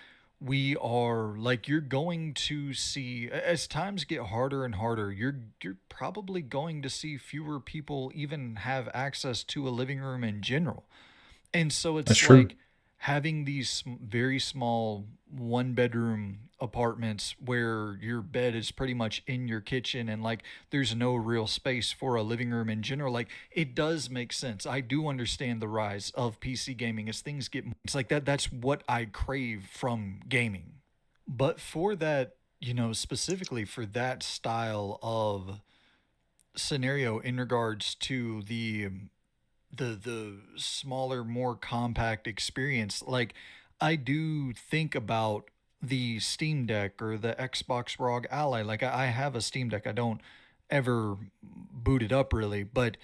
we are like you're going to see as times get harder and harder, you're probably going to see fewer people even have access to a living room in general. And so That's it's true. like having these very small one bedroom apartments where your bed is pretty much in your kitchen and like there's no real space for a living room in general. Like it does make sense. I do understand the rise of PC gaming as things get, it's like that's what I crave from gaming. But for that, specifically for that style of scenario in regards to the smaller, more compact experience. Like I do think about the Steam Deck or the Xbox ROG Ally. Like I have a Steam Deck. I don't ever boot it up really, but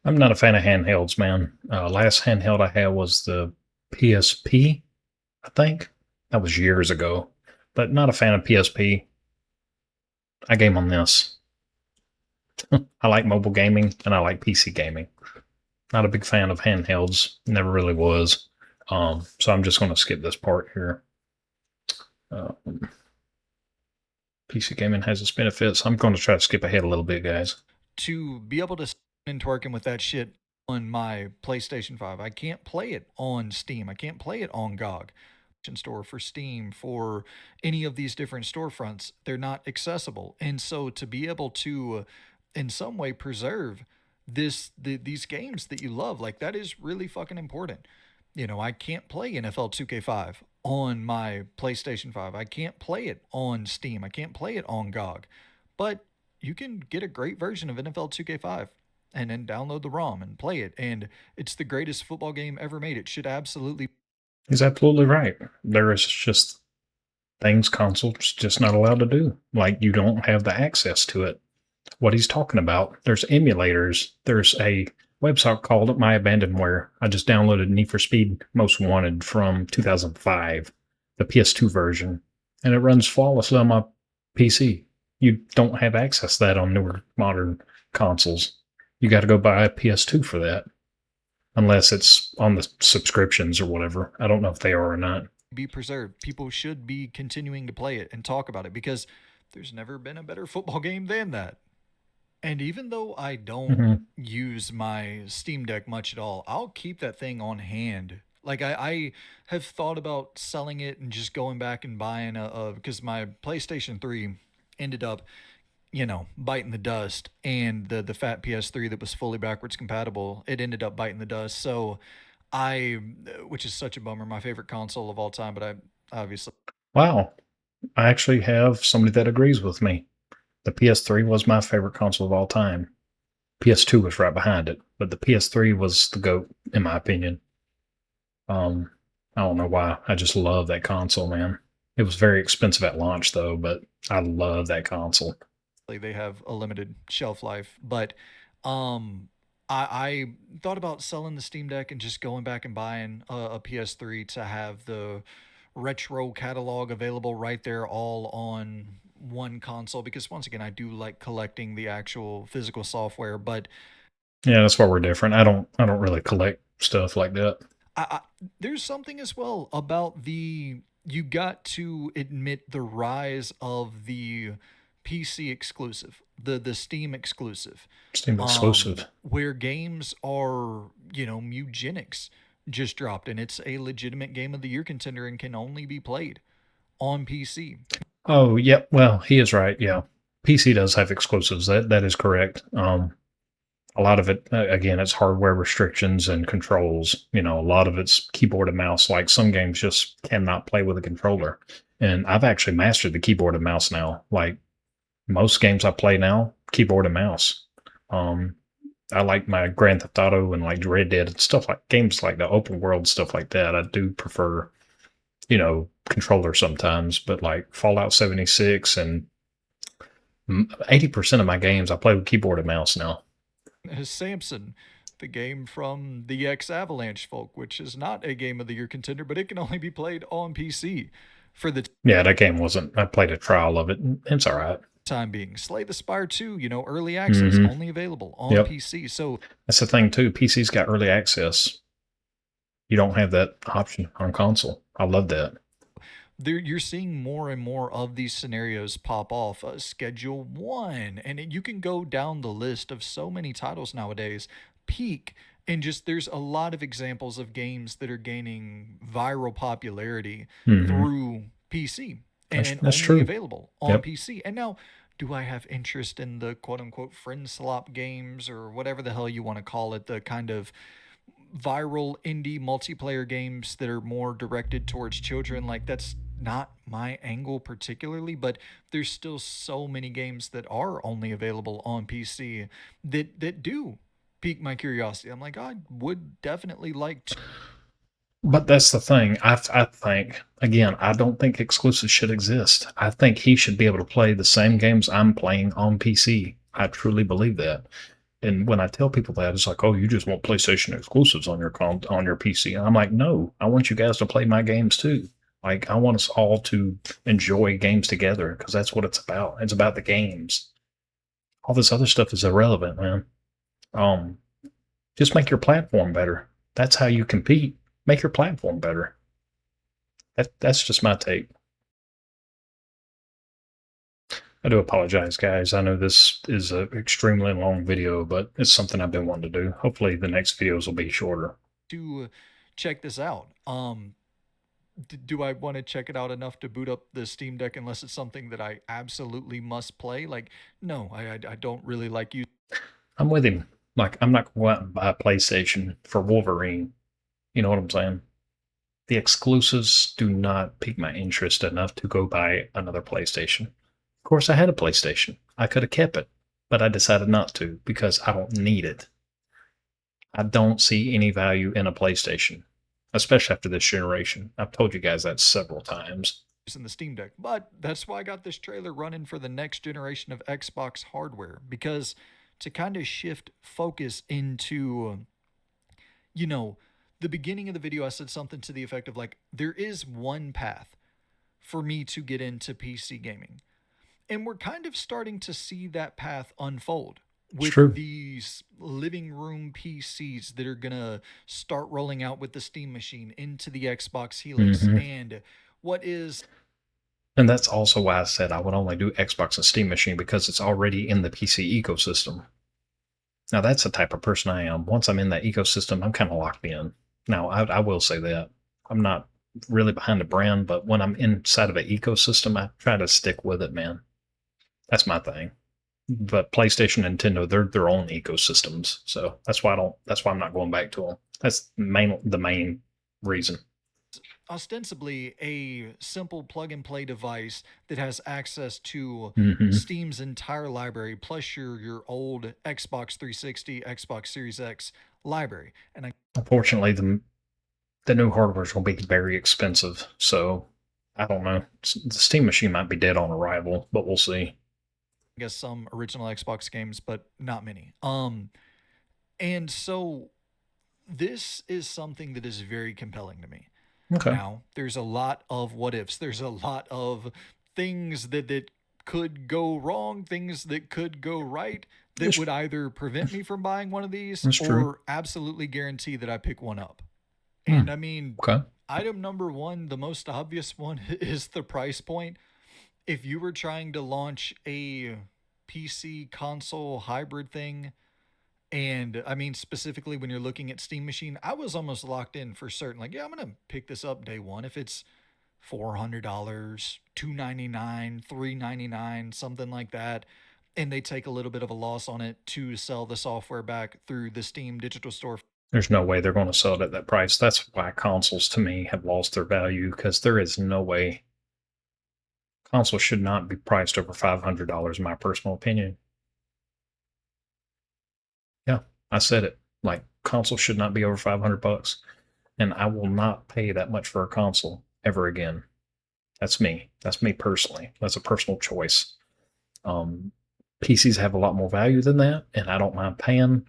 I'm not a fan of handhelds, man. Last handheld I had was the PSP, I think. That was years ago. But not a fan of PSP. I game on this. I like mobile gaming and I like PC gaming. Not a big fan of handhelds. Never really was. So I'm just going to skip this part here. Um, PC gaming has its benefits. I'm going to try to skip ahead a little bit, guys. to be able to and twerking with that shit on my PlayStation 5, I can't play it on Steam. I can't play it on GOG store for Steam for any of these different storefronts. They're not accessible. And so to be able to in some way preserve these games that you love, like that is really fucking important. I can't play NFL 2K5 on my PlayStation 5. I can't play it on Steam. I can't play it on GOG. But you can get a great version of NFL 2K5 and then download the ROM and play it. And it's the greatest football game ever made. It should absolutely. He's absolutely right. There is just things consoles just not allowed to do. Like you don't have the access to it. What he's talking about, there's emulators. There's a website called My Abandonware. I just downloaded Need for Speed Most Wanted from 2005, the PS2 version, and it runs flawlessly on my PC. You don't have access to that on newer modern consoles. You got to go buy a PS2 for that, unless it's on the subscriptions or whatever. I don't know if they are or not. Be preserved. People should be continuing to play it and talk about it because there's never been a better football game than that. And even though I don't Mm-hmm. use my Steam Deck much at all, I'll keep that thing on hand. Like I have thought about selling it and just going back and buying because my PlayStation 3 ended up, biting the dust, and the fat PS3 that was fully backwards compatible, it ended up biting the dust. So which is such a bummer, my favorite console of all time, but I obviously Wow, I actually have somebody that agrees with me. The PS3 was my favorite console of all time. PS2 was right behind it, but the PS3 was the GOAT, in my opinion. Um, I don't know why. I just love that console, man. It was very expensive at launch, though, but I love that console. they have a limited shelf life. But um, I thought about selling the Steam Deck and just going back and buying a PS3 to have the retro catalog available right there, all on one console. Because once again, I do like collecting the actual physical software, but Yeah, that's why we're different. I don't really collect stuff like that. I there's something as well about you got to admit the rise of the PC exclusive, the Steam exclusive, Steam exclusive. where games are, Mugenics just dropped, and it's a legitimate game of the year contender and can only be played on PC. Oh, yeah. Well, he is right. Yeah, PC does have exclusives. That is correct. A lot of it, again, it's hardware restrictions and controls. A lot of it's keyboard and mouse. Like some games just cannot play with a controller. And I've actually mastered the keyboard and mouse now. Like most games I play now, keyboard and mouse. Um, I like my Grand Theft Auto and like Red Dead and stuff like games like the open world stuff like that. I do prefer, controller sometimes, but like Fallout 76 and 80% of my games I play with keyboard and mouse now. Samson the game from the X Avalanche folk, which is not a Game of the Year contender, but it can only be played on PC for the Yeah, that game wasn't. I played a trial of it. And it's all right. time being. Slay the Spire 2, early access, Mm-hmm. only available on Yep. PC. So That's the thing too. PC's got early access. You don't have that option on console. I love that. you're seeing more and more of these scenarios pop off. Schedule 1, and you can go down the list of so many titles nowadays. Peak, and just there's a lot of examples of games that are gaining viral popularity Mm-hmm. through PC and That's only true. available on Yep. PC. And now, do I have interest in the quote unquote friend slop games or whatever the hell you want to call it, the kind of viral indie multiplayer games that are more directed towards children? Like, that's not my angle particularly, but there's still so many games that are only available on PC that do pique my curiosity. I'm like, I would definitely like to. But that's the thing. I think, again, I don't think exclusives should exist. I think he should be able to play the same games I'm playing on PC. I truly believe that. And when I tell people that, it's like, oh, you just want PlayStation exclusives on your PC. And I'm like, no, I want you guys to play my games too. Like, I want us all to enjoy games together because that's what it's about. It's about the games. All this other stuff is irrelevant, man. Um, just make your platform better. That's how you compete. Make your platform better. That's just my take. I do apologize, guys. I know this is an extremely long video, but it's something I've been wanting to do. Hopefully, the next videos will be shorter. Check this out. Do I want to check it out enough to boot up the Steam Deck unless it's something that I absolutely must play? Like, no, I don't really like you. I'm with him. Like, I'm not going out and buy a PlayStation for Wolverine. You know what I'm saying? The exclusives do not pique my interest enough to go buy another PlayStation. Of course, I had a PlayStation. I could have kept it, but I decided not to because I don't need it. I don't see any value in a PlayStation, especially after this generation. I've told you guys that several times. In the Steam Deck, but that's why I got this trailer running for the next generation of Xbox hardware, because to kind of shift focus into, you know, the beginning of the video, I said something to the effect of like, there is one path for me to get into PC gaming. And we're kind of starting to see that path unfold It's with true. these living room PCs that are going to start rolling out with the Steam machine into the Xbox Helix. Mm-hmm. And what is. And that's also why I said I would only do Xbox and Steam Machine because it's already in the PC ecosystem. Now, that's the type of person I am. Once I'm in that ecosystem, I'm kind of locked in. Now, I will say that I'm not really behind the brand, but when I'm inside of an ecosystem, I try to stick with it, man. That's my thing. But PlayStation, Nintendo, they're their own ecosystems, so that's why I don't. That's why I'm not going back to them. That's the main reason. Ostensibly a simple plug and play device that has access to Mm-hmm. Steam's entire library plus your old Xbox 360, Xbox Series X library. And I Unfortunately, the new hardware is going to be very expensive, so I don't know. The Steam machine might be dead on arrival, but we'll see. guess some original Xbox games, but not many. And so this is something that is very compelling to me. Okay. Now, there's a lot of what ifs. There's a lot of things that could go wrong, things that could go right, that It's, would either prevent me from buying one of these it's true. or absolutely guarantee that I pick one up. Hmm. And I mean, Okay. item number one, the most obvious one, is the price point. If you were trying to launch a PC console hybrid thing, and I mean, specifically when you're looking at Steam Machine, I was almost locked in for certain. Like, yeah, I'm gonna pick this up day one. If it's $400, $299, $399, something like that, and they take a little bit of a loss on it to sell the software back through the Steam digital store. There's no way they're going to sell it at that price. That's why consoles to me have lost their value because there is no way consoles should not be priced over $500, in my personal opinion. Yeah, I said it. Like consoles should not be over $500, and I will not pay that much for a console ever again. That's me. That's me personally. That's a personal choice. Um, PCs have a lot more value than that, and I don't mind paying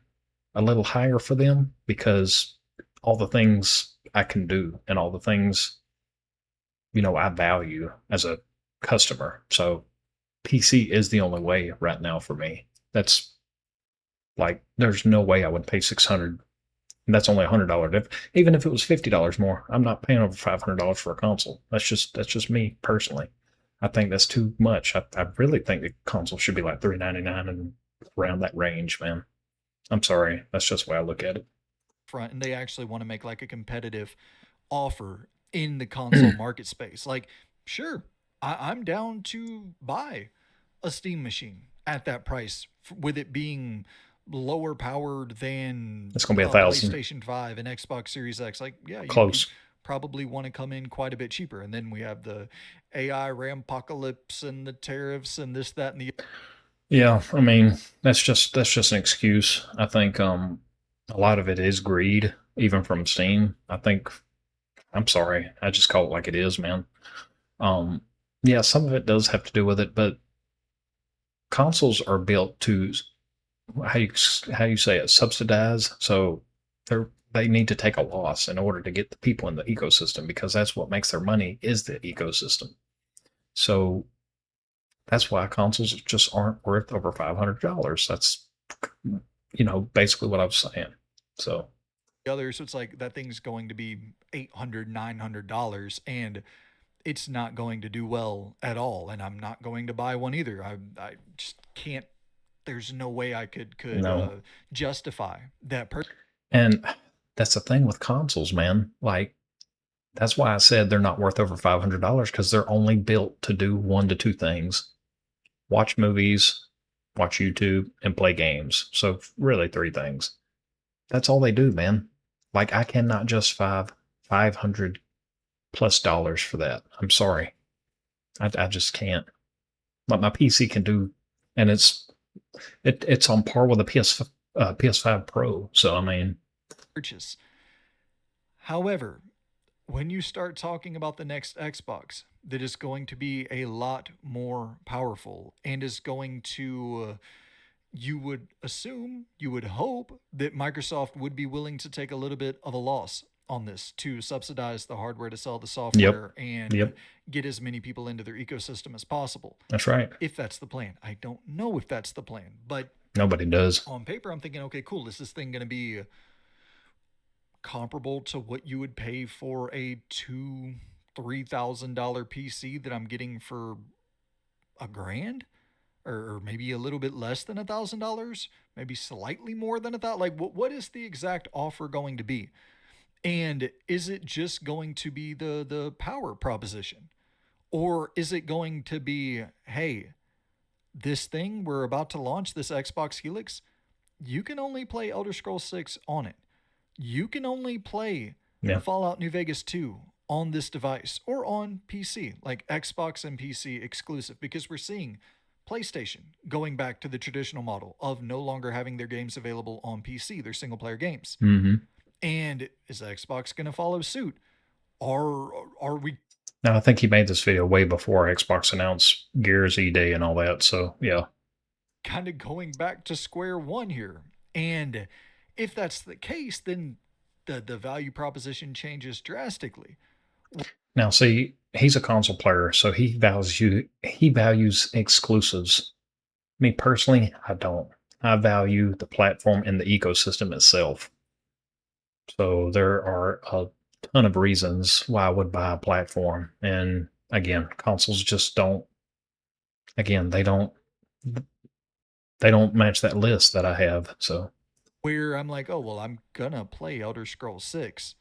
a little higher for them because all the things I can do and all the things, I value as a customer. So PC is the only way right now for me. That's like, there's no way I would pay 600. And that's only $100. Even if it was $50 more, I'm not paying over $500 for a console. That's just me personally. I think that's too much. I really think the console should be like $399 and around that range, man. I'm sorry. That's just the way I look at front, and they actually want to make like a competitive offer in the console it. market space. Like, sure, I'm down to buy a Steam machine at that price, with it being lower powered than It's gonna be a a thousand. PlayStation 5 and Xbox Series X. Like, yeah, you Close. probably want to come in quite a bit cheaper. And then we have the AI Rampocalypse and the tariffs and this, that, and the Yeah, I mean, that's just an excuse. I think a lot of it is greed, even from Steam. I think I'm sorry. I just call it like it is, man. Um yeah, some of it does have to do with it, but consoles are built to how you how you say it, subsidize. So they need to take a loss in order to get the people in the ecosystem because that's what makes their money is the ecosystem. So that's why consoles just aren't worth over $500. That's basically what I was saying. So other. So it's like that thing's going to be $800, $900, and it's not going to do well at all. And I'm not going to buy one either. I just can't. There's no way I could no, justify that and that's the thing with consoles, man. Like that's why I said they're not worth over $500 because they're only built to do one to two things: watch movies, watch YouTube, and play games. So really three things. That's all they do, man. Like I cannot justify 500 plus dollars for that. I'm sorry. I just can't. But my PC can do, and it's on par with a PS5 Pro. So I mean, purchase. However, when you start talking about the next Xbox that is going to be a lot more powerful and is going to you would assume, you would hope that Microsoft would be willing to take a little bit of a loss on this to subsidize the hardware, to sell the yep, software, and yep, get as many people into their ecosystem as possible. that's right. If that's the plan, I don't know if that's the plan, but Nobody does. on paper, I'm thinking, okay, cool. Is this thing going to be comparable to what you would pay for a $2,000-$3,000 PC that I'm getting for a grand? Or maybe a little bit less than $1,000, maybe slightly more than a thousand. Like, what is the exact offer going to be? And is it just going to be the power proposition, or is it going to be, hey, this thing we're about to launch, this Xbox Helix, you can only play Elder Scrolls 6 on it. You can only play Yeah. Fallout New Vegas 2 on this device or on PC, like Xbox and PC exclusive, because we're seeing PlayStation going back to the traditional model of no longer having their games available on PC, their single player games. Mm-hmm. And is Xbox going to follow suit? Are we Now I think he made this video way before Xbox announced Gears E Day and all that. So yeah. kind of going back to square one here? And if that's the case, then the value proposition changes drastically. Now see, he's a console player, so he values exclusives. Me personally, I don't. I value the platform and the ecosystem itself. So there are a ton of reasons why I would buy a platform. And again, consoles just don't. Again, they don't match that list that I have. So Where I'm like, oh well, I'm gonna play Elder Scrolls 6.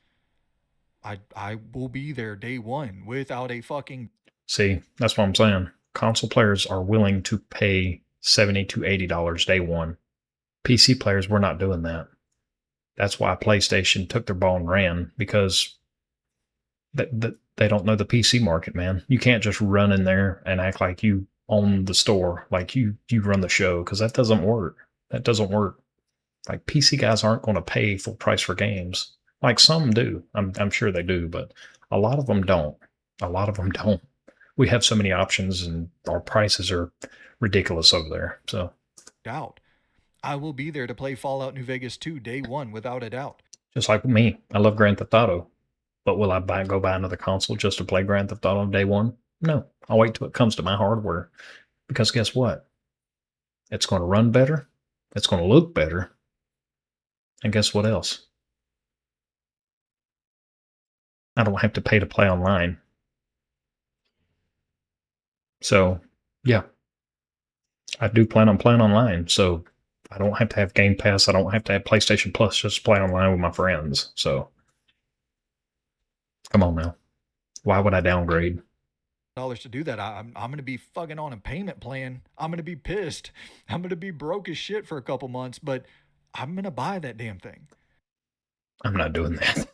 I will be there day one without a fucking see, that's what I'm saying. Console players are willing to pay $70 to $80 day one. PC players, we're not doing that. That's why PlayStation took their ball and ran because they don't know the PC market, man. You can't just run in there and act like you own the store, like you run the show, because that doesn't work. That doesn't work. Like PC guys aren't going to pay full price for games. Like some do. I'm sure they do, but a lot of them don't. A lot of them don't. We have so many options and our prices are ridiculous over there. So doubt. I will be there to play Fallout New Vegas 2 day one without a doubt. Just like me, I love Grand Theft Auto, but will I go buy another console just to play Grand Theft Auto day one? No, I'll wait till it comes to my hardware because guess what? It's going to run better, it's going to look better, and guess what else? I don't have to pay to play online. So, yeah, I do plan on playing online. So, I don't have to have Game Pass. I don't have to have PlayStation Plus just to play online with my friends. So, come on now. Why would I downgrade? Dollars to do that. I'm going to be fucking on a payment plan. I'm going to be pissed. I'm going to be broke as shit for a couple months, but I'm going to buy that damn thing. I'm not doing that.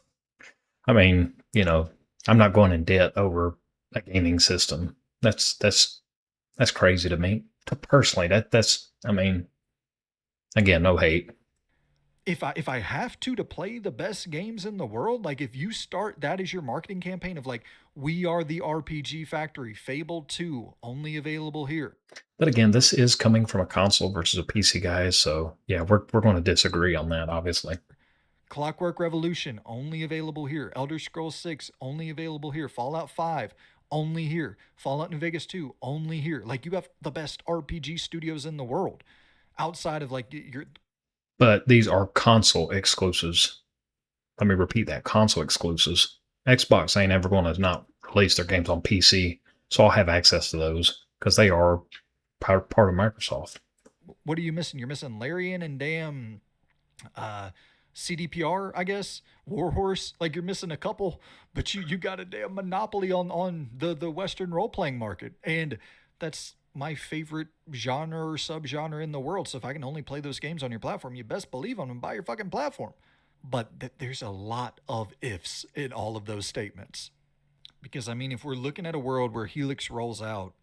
I mean, I'm not going in debt over a gaming system. That's crazy to me. Personally, that's I mean, again, no hate. If I have to play the best games in the world, like if you start that as your marketing campaign of like, we are the RPG factory, Fable 2 only available here. But again, this is coming from a console versus a PC, guys. So yeah, we're going to disagree on that, obviously. Clockwork Revolution only available here. Elder Scrolls 6 only available here. Fallout 5 only here. Fallout New Vegas 2 only here. Like you have the best RPG studios in the world outside of like your. But these are console exclusives. Let me repeat that: console exclusives. Xbox ain't ever going to not release their games on PC, so I'll have access to those because they are part of Microsoft. What are you missing? You're missing Larian and damn CDPR, I guess, Warhorse. Like you're missing a couple, but you got a damn monopoly on the Western role playing market, and that's my favorite genre or subgenre in the world. So if I can only play those games on your platform, you best believe I'm gonna buy your fucking platform. But there's a lot of ifs in all of those statements. Because I mean, if we're looking at a world where Helix rolls out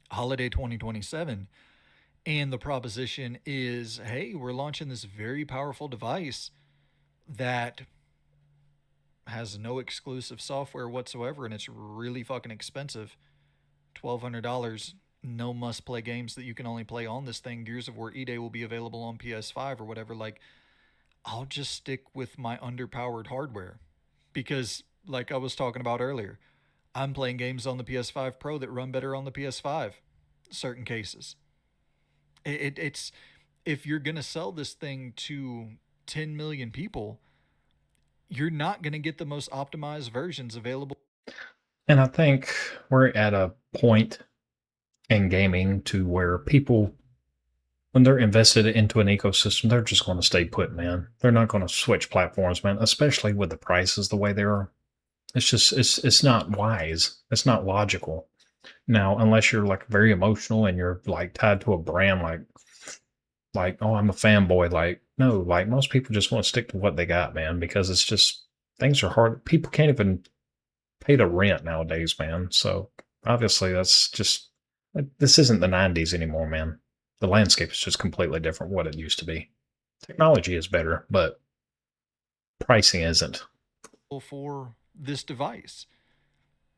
holiday 2027, and the proposition is, hey, we're launching this very powerful device that has no exclusive software whatsoever and it's really fucking expensive. $1,200, no must play games that you can only play on this thing. Gears of War E-Day will be available on PS5 or whatever. Like, I'll just stick with my underpowered hardware because, like I was talking about earlier, I'm playing games on the PS5 Pro that run better on the PS5. Certain cases. It's if you're gonna sell this thing to 10 million people, you're not gonna get the most optimized versions available. And I think we're at a point in gaming to where people, when they're invested into an ecosystem, they're just going to stay put, man. They're not going to switch platforms, man, especially with the prices the way they are. It's just it's not wise. It's not logical. Now, unless you're like very emotional and you're like tied to a brand like oh, I'm a fanboy, like no, like most people just want to stick to what they got, man, because it's just things are hard. People can't even pay the rent nowadays, man. So obviously that's just this isn't the 90s anymore, man. The landscape is just completely different what it used to be. Technology is better, but pricing isn't. For this device.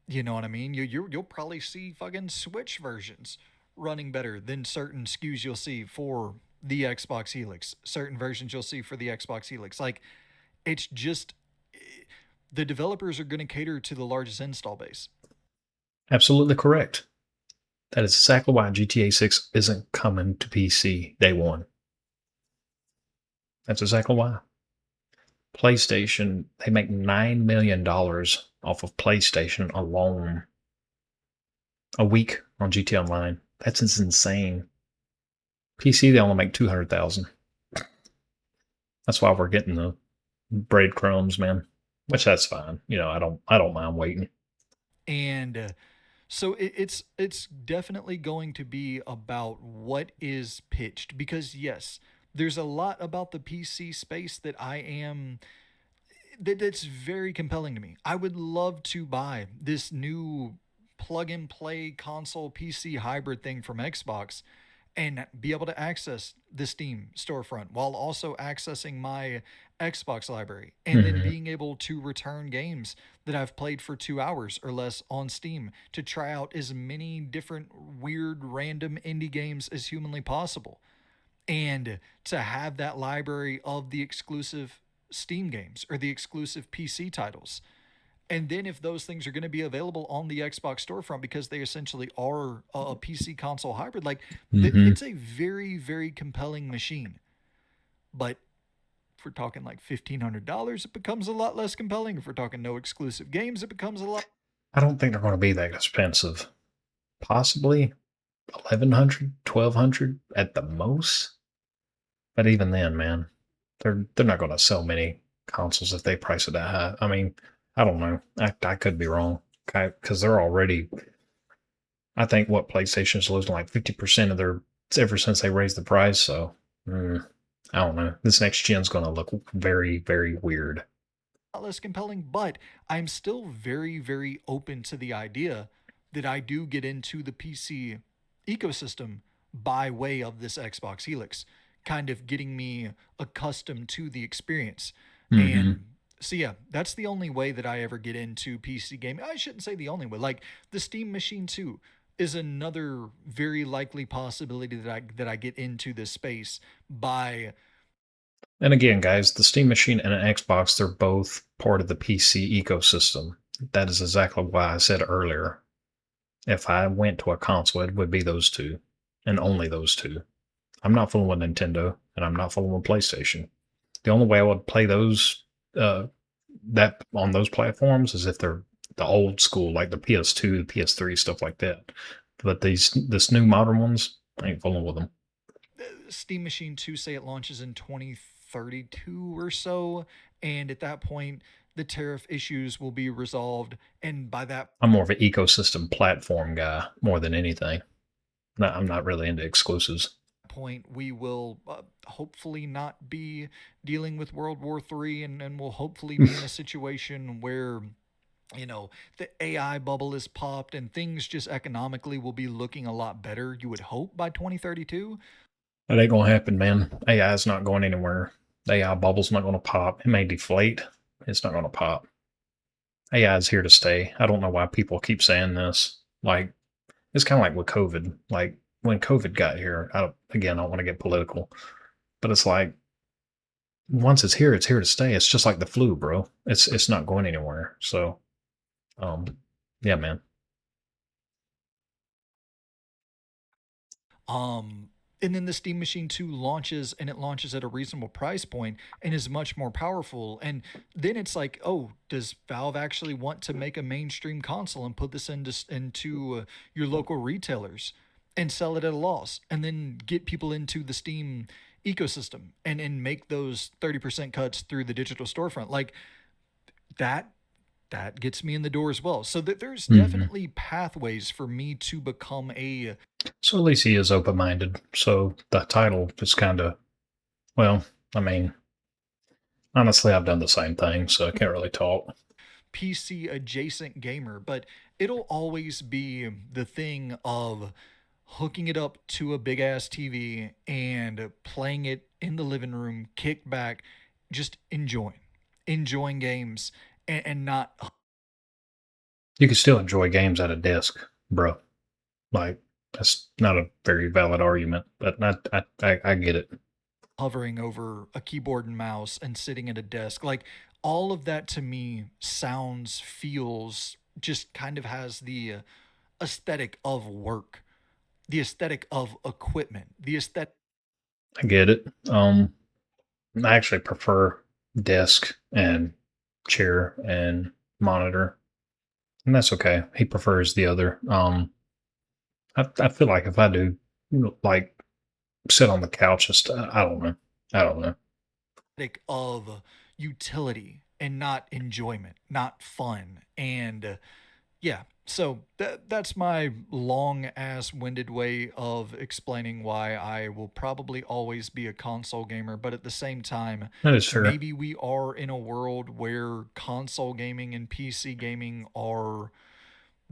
You know what I mean? You'll probably see fucking Switch versions running better than certain SKUs you'll see for the Xbox Helix. Certain versions you'll see for the Xbox Helix. Like it's just the developers are going to cater to the largest install base. Absolutely correct. That is exactly why GTA 6 isn't coming to PC day one. That's exactly why. PlayStation, they make $9 million off of PlayStation alone a week on GTA Online. That's insane. PC, they only make 200,000. That's why we're getting the breadcrumbs, man. Which that's fine. I don't mind waiting. And so it's definitely going to be about what is pitched because yes, there's a lot about the PC space that that's very compelling to me. I would love to buy this new plug and play console PC hybrid thing from Xbox and be able to access the Steam storefront while also accessing my Xbox library and then Mm-hmm. being able to return games that I've played for 2 hours or less on Steam to try out as many different weird random indie games as humanly possible. and to have that library of the exclusive Steam games or the exclusive PC titles. And then if those things are going to be available on the Xbox storefront because they essentially are a PC console hybrid, like Hmm. it's a very, very compelling machine. But if we're talking like $1,500, it becomes a lot less compelling. If we're talking no exclusive games, it becomes a lot. I don't think they're going to be that expensive. Possibly 1,100, 1,200 at the most. But even then, man, they're not going to sell many consoles if they price it that high. I mean, I don't know. I could be wrong because they're already. I think what PlayStation's losing like 50% of their ever since they raised the price. So I don't know. This next gen's going to look very very weird. Less compelling, but I'm still very, very open to the idea that I do get into the PC ecosystem by way of this Xbox Helix, kind of getting me accustomed to the experience. Hmm. And so, yeah, that's the only way that I ever get into PC gaming. I shouldn't say the only way. Like the Steam Machine 2 is another very likely possibility that I get into this space by And again, guys, the Steam Machine and an Xbox, they're both part of the PC ecosystem. That is exactly why I said earlier, if I went to a console, it would be those two and only those two. I'm not fooling with Nintendo and I'm not fooling with PlayStation. The only way I would play those uh, that on those platforms is if they're the old school, like the PS2, the PS3, stuff like that. But this new modern ones, I ain't fooling with them. Steam Machine 2 say it launches in 2032 or so, and at that point the tariff issues will be resolved, and by that I'm more of an ecosystem platform guy more than anything. I'm not really into exclusives. point we will hopefully not be dealing with World War III, and we'll hopefully be in a situation where the AI bubble is popped and things just economically will be looking a lot better, you would hope, by 2032. That ain't gonna happen, man. AI is not going anywhere. The AI bubble's not gonna pop. It may deflate. It's not gonna pop. AI is here to stay. I don't know why people keep saying this. Like it's kind of like with COVID. Like when COVID got here, I don't want to get political, but it's like once it's here to stay. It's just like the flu, bro. It's not going anywhere. So, um, yeah, man. Um, and then the Steam Machine 2 launches, and it launches at a reasonable price point and is much more powerful. And then it's like, oh, does Valve actually want to make a mainstream console and put this into your local retailers and sell it at a loss and then get people into the Steam ecosystem and make those 30% cuts through the digital storefront? Like that that gets me in the door as well. So that there's Hmm. definitely pathways for me to become a So at least he is open minded. So the title is kind of well. I mean, honestly, I've done the same thing, so I can't really talk. PC adjacent gamer, but it'll always be the thing of hooking it up to a big ass TV and playing it in the living room, kick back, just enjoying games and not You can still enjoy games at a desk, bro. Like that's not a very valid argument, but I get it. hovering over a keyboard and mouse and sitting at a desk. Like all of that to me sounds, feels, just kind of has the aesthetic of work, the aesthetic of equipment, the aesthetic. I get it. I actually prefer desk and chair and monitor, and that's okay. He prefers the other. I feel like if I do, like sit on the couch and stuff, I don't know. I don't know. Of utility and not enjoyment, not fun. And yeah, so that's my long ass winded way of explaining why I will probably always be a console gamer. But at the same time, That is fair. maybe we are in a world where console gaming and PC gaming are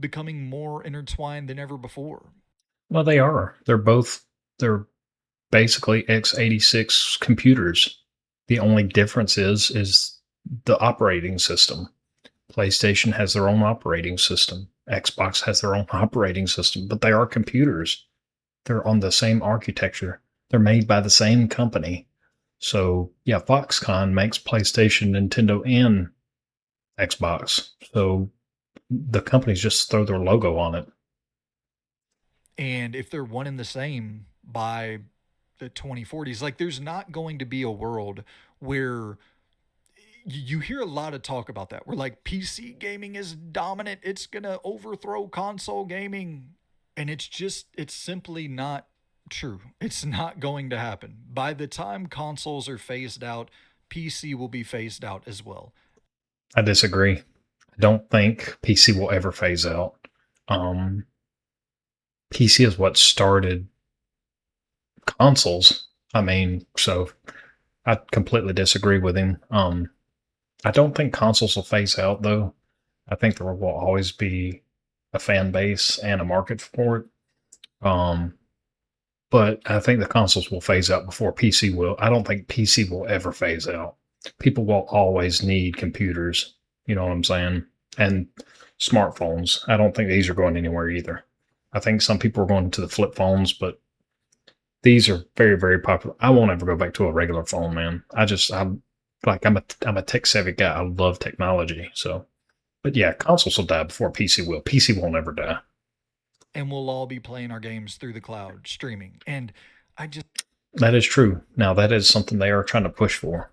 becoming more intertwined than ever before. Well, they are. They're basically x86 computers. The only difference is the operating system. PlayStation has their own operating system. Xbox has their own operating system, but they are computers. They're on the same architecture. They're made by the same company. So yeah, Foxconn makes PlayStation, Nintendo, and Xbox. So the companies just throw their logo on it. And if they're one and the same by the 2040s, like there's not going to be a world where you hear a lot of talk about that. Where like PC gaming is dominant, it's going to overthrow console gaming. And it's simply not true. It's not going to happen. By the time consoles are phased out, PC will be phased out as well. I disagree. I don't think PC will ever phase out. Um, PC is what started consoles. I mean, so I completely disagree with him. I don't think consoles will phase out though. I think there will always be a fan base and a market for it. Um, but I think the consoles will phase out before PC will. I don't think PC will ever phase out. People will always need computers. You know what I'm saying? And smartphones. I don't think these are going anywhere either. I think some people are going to the flip phones, but these are very, very popular. I won't ever go back to a regular phone, man. I'm a tech savvy guy. I love technology. So, but yeah, consoles will die before PC will. PC won't ever die. And we'll all be playing our games through the cloud streaming. And I just That is true. Now that is something they are trying to push for.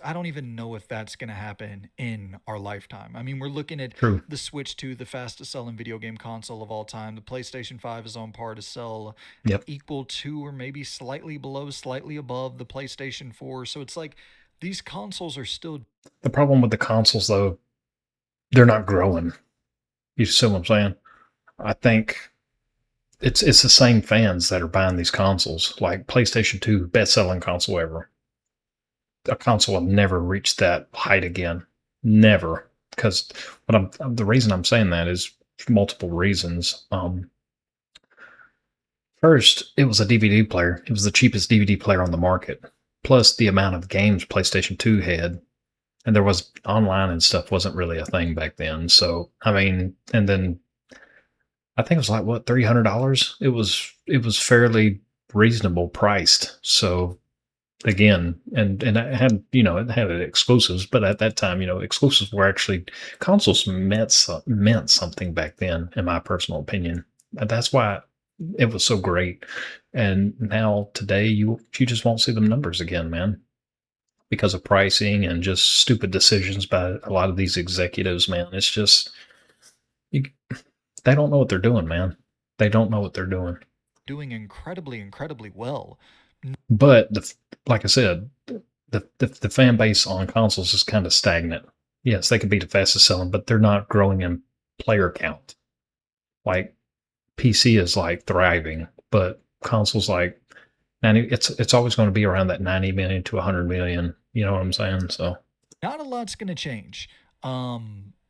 I don't even know if that's going to happen in our lifetime. I mean, we're looking at True. the Switch 2, the fastest selling video game console of all time. The PlayStation 5 is on par to sell Yep. equal to or maybe slightly below, slightly above the PlayStation 4. So it's like these consoles are still The problem with the consoles though, they're not growing. You see what I'm saying? I think it's the same fans that are buying these consoles. Like PlayStation 2, best selling console ever. A console will never reach that height again. Never. Because the reason I'm saying that is multiple reasons. First, it was a DVD player. It was the cheapest DVD player on the market. Plus the amount of games PlayStation 2 had. And there was online and stuff wasn't really a thing back then. So I mean, and then I think it was like what $300. It was fairly reasonable priced. So again, and it had it had exclusives, but at that time exclusives were actually consoles meant something back then, in my personal opinion. And that's why it was so great. And now today you just won't see them numbers again, man, because of pricing and just stupid decisions by a lot of these executives, man. It's just you, they don't know what they're doing, man. They don't know what they're doing. doing incredibly, incredibly well. But like I said, the fan base on consoles is kind of stagnant. Yes, they could be the fastest selling, but they're not growing in player count. Like PC is like thriving, but consoles like 90. It's always going to be around that 90 million to 100 million. You know what I'm saying? So Not a lot's going to change.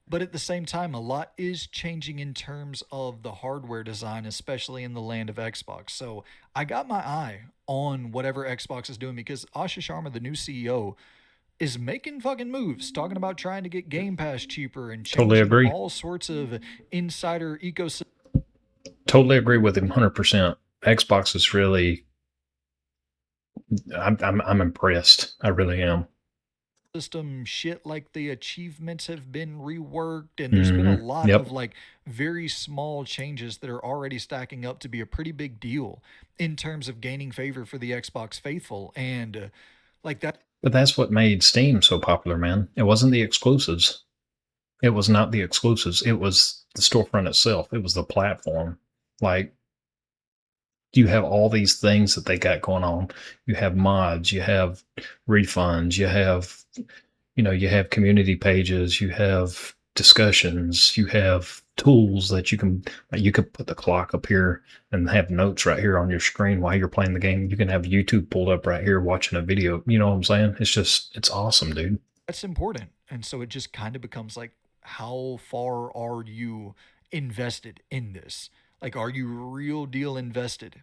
But at the same time, a lot is changing in terms of the hardware design, especially in the land of Xbox. So I got my eye on whatever Xbox is doing because Ashish Sharma, the new CEO, is making fucking moves, talking about trying to get Game Pass cheaper and totally changing agree. all sorts of insider ecosystem Totally agree with him 100%. Xbox is really. I'm impressed. I really am. shit, like the achievements have been reworked and there's been a lot Yep. of like very small changes that are already stacking up to be a pretty big deal in terms of gaining favor for the Xbox faithful. And like that But that's what made Steam so popular, man. It wasn't the exclusives. It was not the exclusives. It was the storefront itself. It was the platform. Like you have all these things that they got going on. You have mods, you have refunds, you have community pages, you have discussions, you have tools that you could put the clock up here and have notes right here on your screen while you're playing the game. You can have YouTube pulled up right here watching a video. You know what I'm saying? It's awesome, dude. that's important. And so it just kind of becomes like, how far are you invested in this? Like, are you real deal invested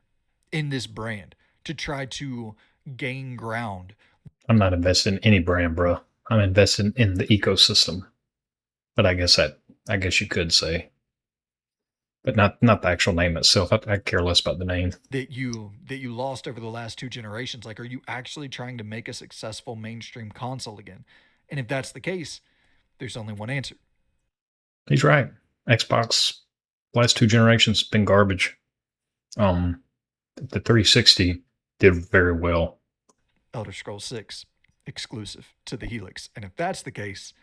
in this brand to try to gain ground? I'm not invested in any brand, bro. I'm invested in the ecosystem. But I guess you could say. but not the actual name itself. I care less about the name. that you lost over the last two generations. Like, are you actually trying to make a successful mainstream console again? And if that's the case, there's only one answer. He's right. Xbox last two generations been garbage. The 360 did very well. Elder Scrolls 6 exclusive to the Helix. And if that's the case,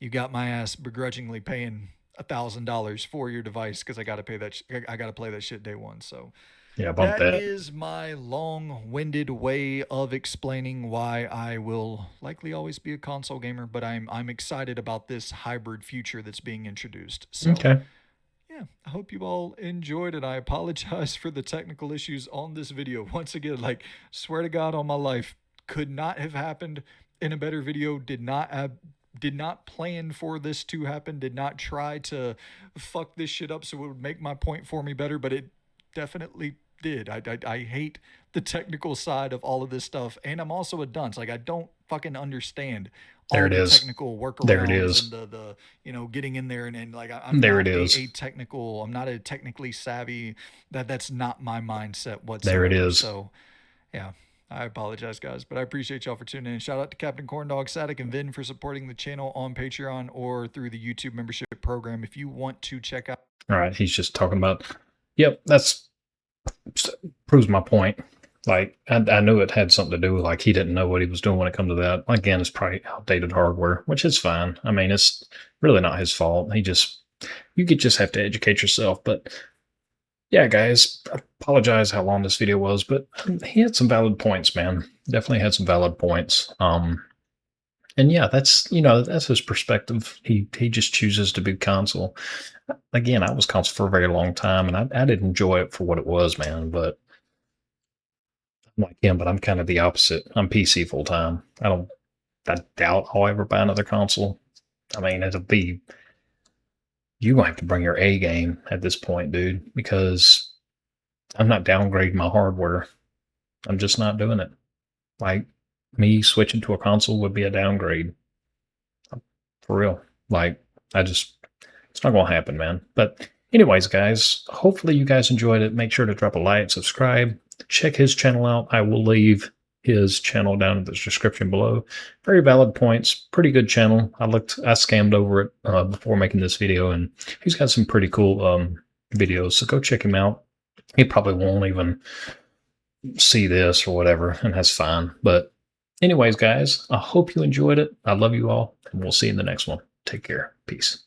you got my ass begrudgingly paying $1,000 for your device because I got to pay that. I got to play that shit day one. So Yeah, bump that that. is my long-winded way of explaining why I will likely always be a console gamer, but I'm excited about this hybrid future that's being introduced. So Okay. yeah, I hope you all enjoyed it. I apologize for the technical issues on this video. Once again, like, swear to God on my life, could not have happened in a better video. Did not plan for this to happen. Did not try to fuck this shit up so it would make my point for me better, but it definitely did. I hate the technical side of all of this stuff, and I'm also a dunce. Like, I don't fucking understand There all it the is. technical There it workarounds and is. the getting in there and like I'm There it not is. a technical. I'm not a technically savvy. That's not my mindset There it whatsoever. is. So yeah. I apologize, guys, but I appreciate y'all for tuning in. Shout out to Captain Corndog, Sadik, and Vin for supporting the channel on Patreon or through the YouTube membership program. If you want to check out All right. He's just talking about. Yep. That's proves my point. Like I knew it had something to do with like he didn't know what he was doing when it comes to that. Again, it's probably outdated hardware, which is fine. I mean, it's really not his fault. You could just have to educate yourself. But yeah, guys, I apologize how long this video was, but he had some valid points, man. Definitely had some valid points. And yeah, that's his perspective. He just chooses to be console. Again, I was console for a very long time, and I did enjoy it for what it was, man. But I'm like him, but I'm kind of the opposite. I'm PC full time. I doubt I'll ever buy another console. I mean, it'll be you gonna have to bring your A game at this point, dude, because I'm not downgrading my hardware. I'm just not doing it. Like me switching to a console would be a downgrade. For real. Like it's not gonna happen, man. But anyways, guys, hopefully you guys enjoyed it. Make sure to drop a like, subscribe, check his channel out. I will leave his channel down in the description below. Very valid points, pretty good channel. I scammed over it before making this video, and he's got some pretty cool videos. So go check him out. He probably won't even see this or whatever, and that's fine. But anyways, guys, I hope you enjoyed it. I love you all, and we'll see you in the next one. Take care. Peace.